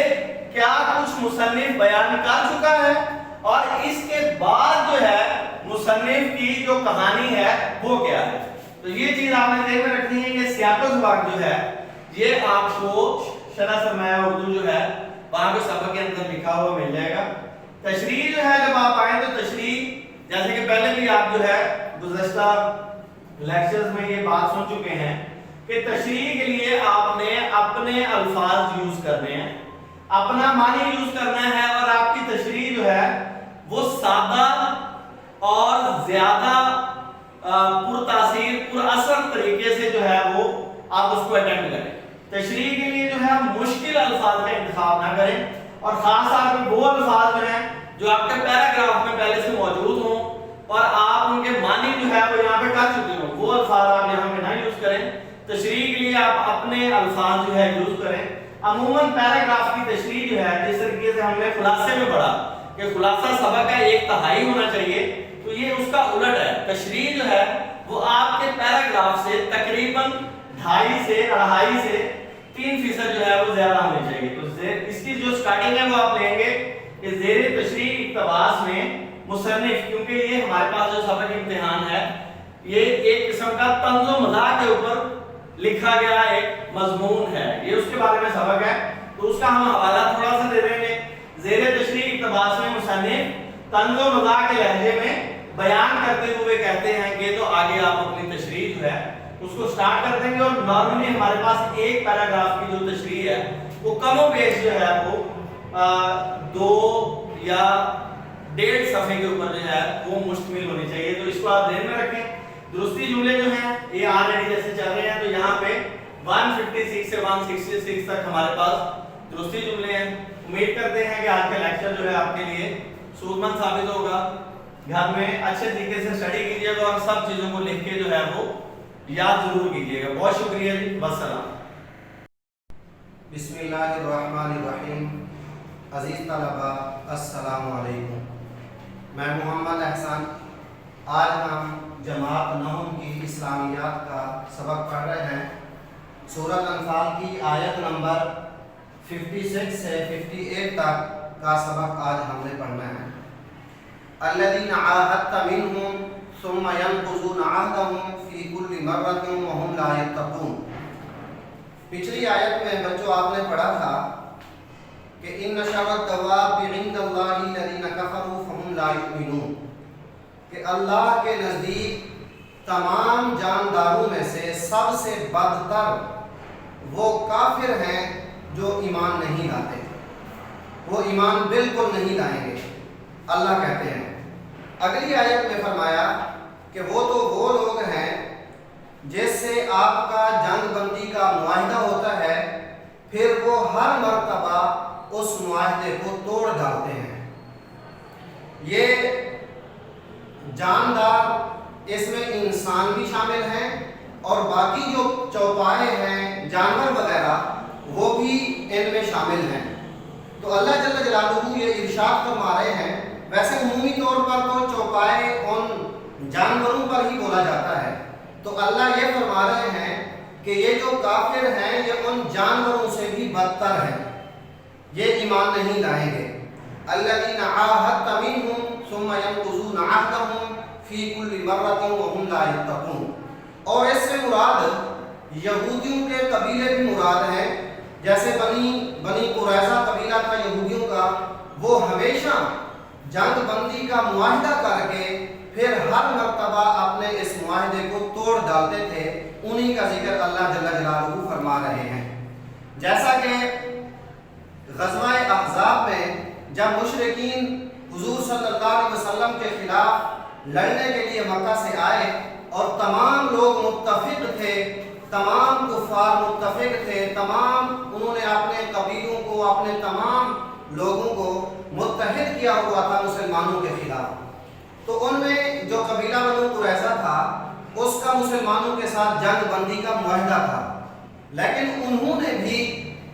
क्या कुछ मुसन्निफ बयान कर चुका है और इसके बाद जो है मुसन्निफ की जो कहानी है वो क्या है। तो ये चीज आपने ध्यान में रखनी है कि सियाक़ो सबाक़ जो है ये आपको शरह सरमाया उर्दू जो है वहां पे सबक के अंदर लिखा हुआ मिल जाएगा। तशरीह जो है जब आप आए तो तशरीह जैसे कि पहले भी आप जो है गुज़श्ता लेक्चर्स में ये बात सुन चुके हैं कि तशरीह के लिए आपने अपने अल्फाज यूज करने हैं, अपना मानी यूज करना है और आपकी तशरीह जो है वो सादा और ज्यादा पुरतासीर पुरअसर तरीके से जो है वो आप उसको अटेम्प्ट करें। तशरीह के लिए जो है मुश्किल अल्फाज का इंतखाब ना करें और खास तौर पर वो अल्फाज जो हैं जो आपके पैराग्राफ में पहले से मौजूद हों और आप उनके मानी जो है वो यहाँ पे कर चुके हो, वो अल्फाज आप यहाँ पे ना यूज करें। तशरीह के लिए आप अपने अल्फाज जो है यूज करें। अमूमन पैराग्राफ की तशरीह जो है जिस तरीके से हमने खुलासे में पढ़ा कि खुलासा सबक का 1/3 होना चाहिए, तो ये उसका उलट है। तशरीह जो है वो आपके पैराग्राफ से तकरीबन 2.5 से 2.5 से 3% जो है वो ज्यादा होनी चाहिए। तो इसकी जो स्टार्टिंग है वो आप लेंगे कि ज़ेरे तशरीह इक़्तिबास में मुसन्निफ, क्योंकि ये हमारे पास जो सबक इम्तिहान है ये एक किस्म का तंज़ो मज़ाक के ऊपर लिखा गया एक मजमून है, ये उसके बारे में सबक है। तो उसका हम हवाला थोड़ा सा दे देंगे। ज़ेरे तशरीह इक़्तिबास में मुसन्निफ तंज़ो मज़ाक के लहजे में बयान करते हुए कहते हैं कि तो आगे आप अपनी तशरीह जो है उसको स्टार्ट कर देंगे और नॉर्मली हमारे पास एक पैराग्राफ की जो तशरीह है वो कमो बेश जो है वो 2 या 1.5 सफ़े के ऊपर जो है वो मुश्तमिल होनी चाहिए। तो इसको आप ध्यान में रखें। दुरुस्ती जुमले जो हैं ये ऑलरेडी जैसे चल रहे हैं, तो यहाँ पे 156 से 166 तक हमारे पास दुरुस्ती जुमले हैं। उम्मीद करते हैं कि आज का लेक्चर जो है आपके लिए सूदमंद साबित होगा। घर में अच्छे तरीके से स्टडी कीजिएगा और सब चीज़ों को लिख के जो है वो याद जरूर कीजिएगा। बहुत शुक्रिया जी, वस्सलाम।
बिस्मिल्लाहिर्रहमानिर्रहीम। अज़ीज़ तलबा, अस्सलामु अलैकुम। मैं मोहम्मद एहसान। आज हम जमात नहम की इस्लामियात का सबक पढ़ रहे हैं। सूरत अनफाल की आयत नंबर 56 से 58 तक का सबक आज हमने पढ़ना है। अल्लज़ीना आहदत मिनहुम सुम्मा यनक़ुज़ूना अहदहुम फ़ी कुल्लि मर्रतिन व हुम ला यत्तक़ून। पिछली आयत में बच्चों आपने पढ़ा था कि इन्न शर्रद दवाबि इंदल्लाहि लज़ीना कफ़रू फ़हुम ला युमिनून, कि अल्लाह के नज़दीक तमाम जानदारों में से सबसे बदतर वो काफिर हैं जो ईमान नहीं लाते, वो ईमान बिल्कुल नहीं लाएंगे। अल्लाह कहते हैं अगली आयत में फरमाया कि वो तो वो लोग हैं जिससे आपका जंगबंदी का मुआहिदा होता है, फिर वो हर मर्तबा उस मुआहिदे को तोड़ डालते हैं। ये जानदार इसमें इंसान भी शामिल हैं और बाकी जो चौपाए हैं जानवर वगैरह वो भी इनमें शामिल हैं। तो अल्लाह जल्ल जलालुहू ये इरशाद फरमा रहे हैं, वैसे उमूमी तौर पर तो चौपाए उन जानवरों पर ही बोला जाता है, तो अल्लाह ये फरमा रहे हैं कि ये जो काफिर हैं ये उन जानवरों से भी बदतर हैं, ये ईमान नहीं लाएंगे। अल्लज़ीना आहदत मिनहुम सुम्मा यनक़ुज़ूना अहदहुम फ़ी कुल्लि मर्रतिन व हुम ला यत्तक़ून। और इससे मुराद यहूदियों के कबीले भी मुराद हैं, जैसे बनी कुरैज़ा कबीला था यहूदियों का, वो हमेशा जंगबंदी का मुआहिदा करके फिर हर मर्तबा अपने इस मुआहिदे को तोड़ डालते थे। उन्हीं का जिक्र अल्लाह जल्ल जलालुहू फरमा रहे हैं। जैसा कि ग़ज़वा अहज़ाब में जब मुशरिकीन हुज़ूर सल्लल्लाहु अलैहि वसल्लम के खिलाफ लड़ने के लिए मक्का से आए और तमाम लोग मुत्तफ़िक़ थे, तमाम कुफ़ार मुत्तफ़िक़ थे, तमाम उन्होंने अपने कबीलों को, अपने तमाम लोगों को मुत्तहिद किया हुआ था मुसलमानों के खिलाफ। तो उनमें जो कबीला बनु कुरैज़ा था उसका मुसलमानों के साथ जंगबंदी का मुआहिदा था, लेकिन उन्होंने भी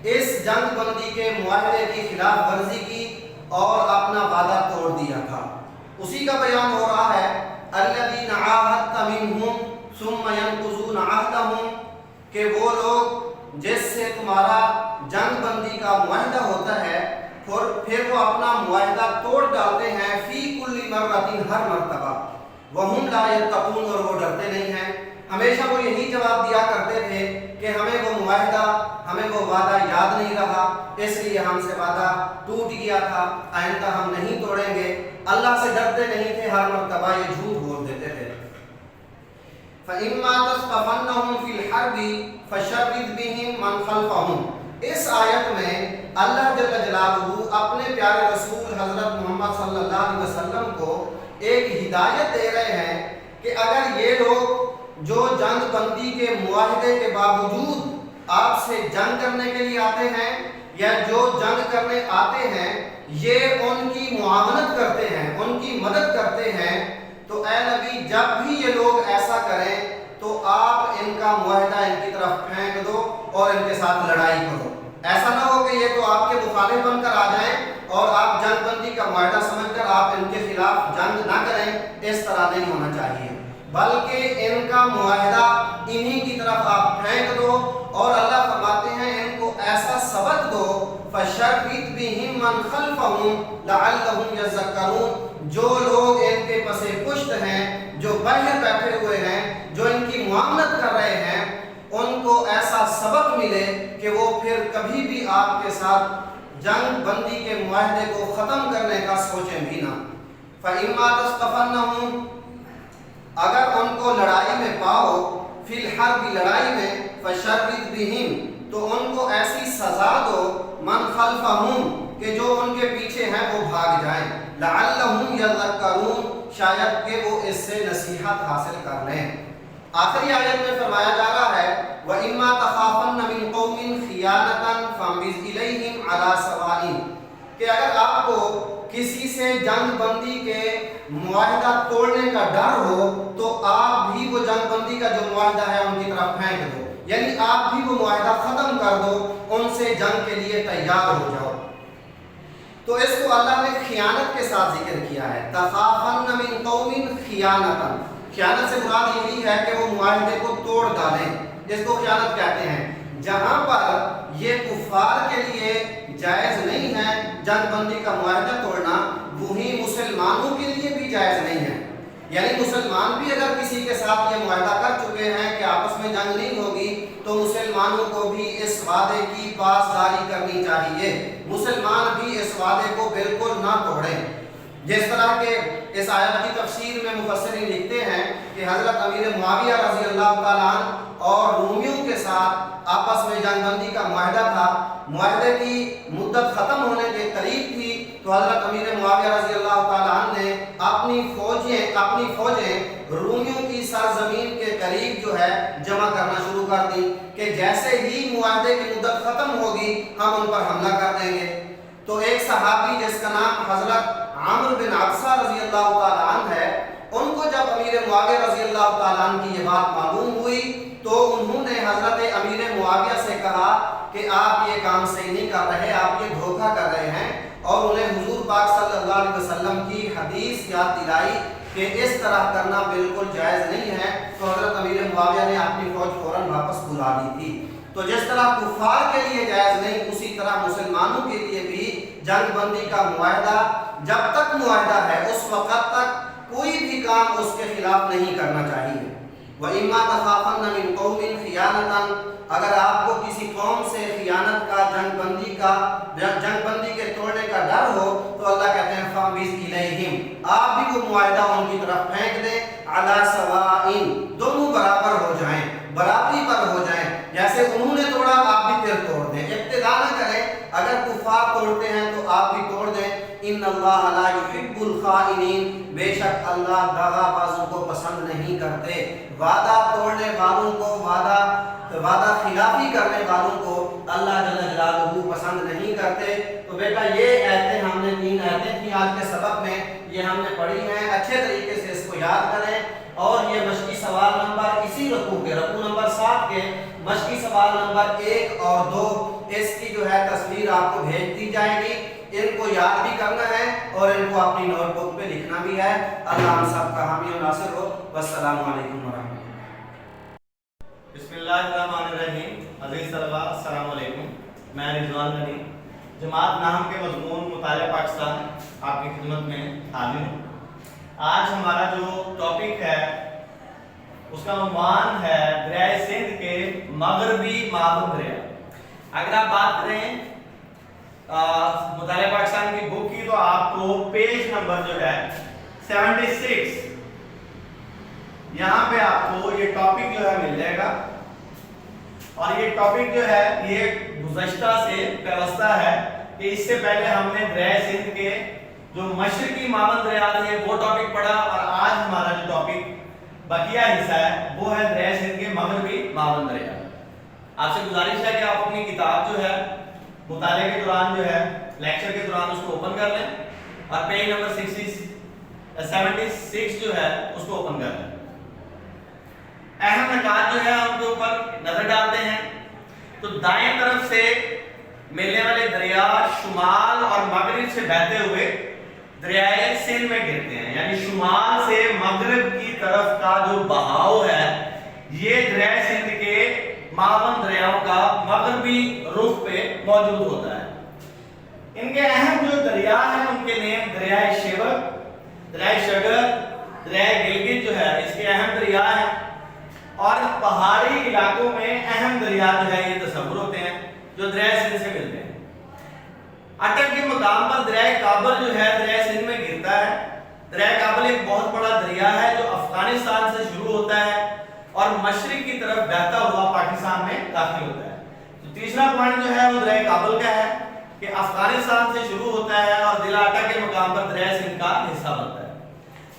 इस जंगबंदी के मुआहिदे की खिलाफ वर्जी की और अपना वादा तोड़ दिया था। उसी का बयान हो रहा है अल्लज़ीना आहदत मिनहुम सुम्मा यनक़ुज़ूना अहदहुम, कि वो लोग जिससे तुम्हारा जंगबंदी का मुआहिदा होता है फिर वो अपना मुआहिदा तोड़ डालते हैं, फ़ी कुल्लि मर्रतिन, हर मर्तबा, व हुम ला यत्तक़ून, और वो डरते नहीं हैं। हमेशा वो यही जवाब दिया करते थे कि हमें वो मुआहिदा, हमें वो वादा याद नहीं रहा, इसलिए हमसे वादा टूट गया था, आइंदा हम नहीं तोड़ेंगे। अल्लाह से डरते नहीं थे, हर मर्तबा ये झूठ बोल देते थे। फ़इम्मा तस्क़फ़न्नहुम फ़िल हर्बि फ़शर्रिद बिहिम मन ख़ल्फ़हुम। इस आयत में अल्लाह जल्ल जलालुहू अपने प्यारे रसूल हज़रत मोहम्मद सल्लल्लाहु अलैहि वसल्लम को एक हिदायत दे रहे हैं कि अगर ये लोग जो जंगबंदी के मुआहिदे के बावजूद आपसे जंग करने के लिए आते हैं या जो जंग करने आते हैं ये उनकी मुआवनत करते हैं, उनकी मदद करते हैं, तो ऐ नबी जब भी ये लोग ऐसा करें तो आप इनका मुआहिदा इनकी तरफ फेंक दो और इनके साथ लड़ाई करो। ऐसा ना हो कि ये तो आपके मुखालिफ बनकर आ जाएं और आप जंगबंदी का मुआहिदा समझकर आप इनके खिलाफ जंग ना करें, इस तरह नहीं होना चाहिए, बल्कि इनका मुआहिदा इन्हीं की तरफ आप फेंक दो। और अल्लाह फरमाते हैं इनको ऐसा सबक दो, फ़शर्रिद बिहिम मन ख़ल्फ़हुम लअल्लहुम यज़क्करून, जो लोग इनके पसे पुश्त हैं, जो बाहर बैठे हुए हैं, जो इनकी मुआमलत कर रहे हैं, उनको ऐसा सबक मिले कि वो फिर कभी भी आपके साथ जंग बंदी के मुआहिदे को ख़त्म करने का सोचें भी ना। फ़इम्मा तस्क़फ़न्नहुम, अगर उनको लड़ाई में पाओ, फिल हर्ब, लड़ाई में, फ़शर्रिद बिहिम, तो उनको ऐसी सज़ा दो, मन ख़ल्फ़हुम, कि जो उनके पीछे हैं वो भाग जाएं, लअल्लहुम यज़क्करून, शायद कि वो इससे नसीहत हासिल कर लें। आखिरी आयत में फरमाया जा रहा है व इम्मा तख़ाफ़न्न मिन क़ौमिन ख़ियानतन फ़म्बिज़ इलैहिम अला सवाइन, कि अगर आपको किसी से जंग बंदी के मुआहिदा तोड़ने का डर हो तो आप भी वो जंग बंदी का जो मुआहिदा है उनकी तरफ फेंक दो, यानी आप भी वो मुआहिदा खत्म कर दो, उनसे जंग के लिए तैयार हो जाओ। तो इसको अल्लाह ने खियानत के साथ जिक्र किया है, तखाफन मिन कौमिन खियानतन। खियानत से मुराद यही है कि वो मुआहिदे को तोड़ डालें, इसको खियानत कहते हैं। जहां पर ये कुफार के लिए जायज़ नहीं है जंगबंदी का मुआहिदा तोड़ना, वहीं मुसलमानों के लिए भी जायज़ नहीं है। यानी मुसलमान भी अगर किसी के साथ ये मुआहिदा कर चुके हैं कि आपस में जंग नहीं होगी, तो मुसलमानों को भी इस वादे की पासदारी करनी चाहिए। मुसलमान भी इस वादे को बिल्कुल ना तोड़ें। जिस तरह के इस आयत की तफसीर में मुफस्सिरीन लिखते हैं कि हज़रत अमीर मुआविया रज़ी अल्लाह तआला अन्हु और रूमियों के साथ आपस में जंगबंदी का मुआहिदा था, मुआहिदे की मुद्दत ख़त्म होने के करीब थी, तो हज़रत अमीर मुआविया रज़ी अल्लाह तआला अन्हु ने अपनी फ़ौजें रूमियों की सरजमीन के करीब जो है जमा करना शुरू कर दी कि जैसे ही मुआहिदे की मुद्दत ख़त्म होगी हम उन पर हमला कर देंगे। तो एक सहाबी जिसका नाम हज़रत आमिर बिन अब्सा रज़ी अल्लाह तआला अन्हु है, उनको जब अमीर मुआविया रज़ी अल्लाह तआला अन्हु की ये बात मालूम हुई तो उन्होंने हज़रत अमीर मुआविया से कहा कि आप ये काम सही नहीं कर रहे, आप ये धोखा कर रहे हैं, और उन्हें हुजूर पाक सल्लल्लाहु अलैहि वसल्लम की हदीस याद दिलाई कि इस तरह करना बिल्कुल जायज़ नहीं है। तो हज़रत अमीर मुआविया ने अपनी फ़ौज फ़ौरन वापस बुला ली थी। तो जिस तरह कुफार के लिए जायज़ नहीं, उसी तरह मुसलमानों के लिए भी जंगबंदी का मुआहिदा जब तक मुआहिदा है उस वक़्त तक कोई भी काम उसके खिलाफ नहीं करना चाहिए। व इम्मा तखाफन मिन कौमिन खियानतन, अगर आपको किसी कौम से खियानत का, जंगबंदी के तोड़ने का डर हो तो अल्लाह कहते हैं फाबिस इलैहिम, आप भी वो मुआहिदा उनकी तरफ फेंक दें, अला सवाइन, दोनों बराबर हो जाएं, बराबरी पर हो जाएं, जैसे उन्होंने तोड़ा आप भी फिर तोड़ दें, इब्तिदा न करें। अगर कुफार तोड़ते हैं तो आप भी तोड़ दें। इन्नल्लाह ला युहिब्बुल खाइनीन, बेशक अल्लाह दगाबाजों को पसंद नहीं करते, वादा तोड़ने वालों को, वादा खिलाफी करने वालों को अल्लाह जल्ल जलालुहु पसंद नहीं करते। तो बेटा ये आयतें हमने 3 आयतें थी आज के सबक में, ये हमने पढ़ी हैं, अच्छे तरीके से इसको याद करें। और ये मशकी सवाल नंबर इसी रकू नंबर 7 के मशकी सवाल नंबर 1 और 2, इसकी जो है तस्वीर आपको भेज दी जाएगी। इनको याद भी करना है और इनको अपनी नोटबुक पे लिखना भी है। अल्लाह हम सब का हामी और नासिर हो। वस्सलामु अलैकुम व रहमतुल्लाह।
बिस्मिल्लाहिर्रहमानिर्रहीम। अज़ीज़ तलबा अस्सलामु अलैकुम। मैं रिजवान गनी, जमात नाम के मज़मून मुतालिया पाकिस्तान आपकी खिदमत में हाजिर हूँ। आज हमारा जो टॉपिक है उसका उन्वान है दरियाए सिंध के मगरबी मावन दरिया। अगर आप बात करें मुतालिया पाकिस्तान की बुक की तो आपको पेज नंबर जो है 76 यहाँ पे आपको ये टॉपिक जो है मिल जाएगा। और ये टॉपिक जो है ये गुज़श्ता से व्यवस्था है कि इससे पहले हमने दरियाए सिंध के जो मशरकी मावन दरिया थे वो टॉपिक पढ़ा, और आज हमारा जो टॉपिक बकिया हिस्सा है वो है दरियाए सिंध के मगरबी मावन दरिया। आपसे गुजारिश है कि आप अपनी किताब जो है मुताले के दौरान जो है लेक्चर के दौरान उसको ओपन कर लें और पेज नंबर 76 जो है उसको ओपन कर लें। अहम निकात जो है उनके ऊपर नजर डालते हैं। तो दाएं तरफ से मिलने वाले दरिया शुमाल और मगरिब से बहते हुए दरियाए सिंध में गिरते हैं, यानी शुमाल से मगरिब की तरफ का जो बहाव है ये दरियाए सिंध के मावन दरियाओं का मगरबी रुख पे मौजूद होता है। इनके अहम जो दरिया हैं उनके नेम दरियाए शेबक, दरियाए शगर, दरियाए गिलगित जो है इसके अहम दरिया हैं। और पहाड़ी इलाकों में अहम दरिया जो है ये तस्वुर होते हैं जो दरियाए सिंध से मिलते हैं। अटक के मुकाम पर दरियाए काबल जो है दरियाए सिंध में गिरता है। दरियाए काबल एक बहुत बड़ा दरिया है जो अफगानिस्तान से शुरू होता है और मशरिक की तरफ बहता हुआ पाकिस्तान में दाखिल होता है। तो तीसरा पॉइंट जो है वो दरियाए काबल का है कि अफगानिस्तान से शुरू होता है और जिला अटक के मुकाम पर दरियाए सिंध का हिस्सा बनता है।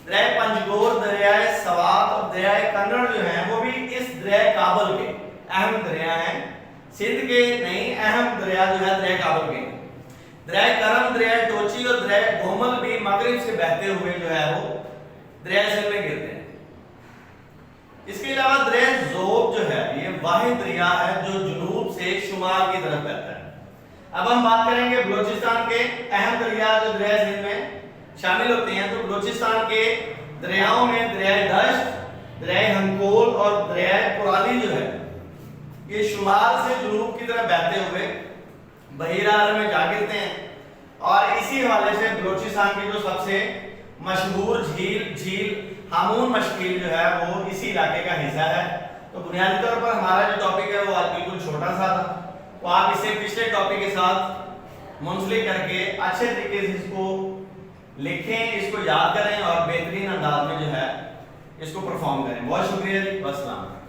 दरियाए पंजगोर, दरियाए सवात और दरियाए कन्नड़ जो है वो भी इस दरियाए काबल के अहम दरिया हैं। सिंध के नहीं, अहम दरिया जो है दरियाए काबल के। दरियाए करम, दरियाए टोची और दरिया घोमल भी मगरिब से बहते हुए जो है वो दरिया सिंध में गिरते हैं। इसके अलावा दरिया ज़ोब जो है ये वाहिद दरिया है जो जुनूब से शुमाल की तरफ बहता है। अब हम बात करेंगे बलूचिस्तान के अहम दरिया जो दरिया सिंध में शामिल होते हैं। तो बलूचिस्तान के दरियाओं में दरिया दश्त, दरिया हंकोल और दरिया पुराली जो है ये शुमाल से जुनूब की तरफ बहते हुए बहीरा अरब में जा गिरते हैं। और इसी हवाले से बलूचिस्तान की जो सबसे मशहूर झील हामून मशकील जो है वो इसी इलाके का हिस्सा है। तो बुनियादी तौर पर हमारा जो टॉपिक है वो आज बिल्कुल छोटा सा था, तो आप इसे पिछले टॉपिक के साथ मुंसलिक करके अच्छे तरीके से इसको लिखें, इसको याद करें और बेहतरीन अंदाज में जो है इसको परफॉर्म करें। बहुत शुक्रिया जी, अस्सलाम।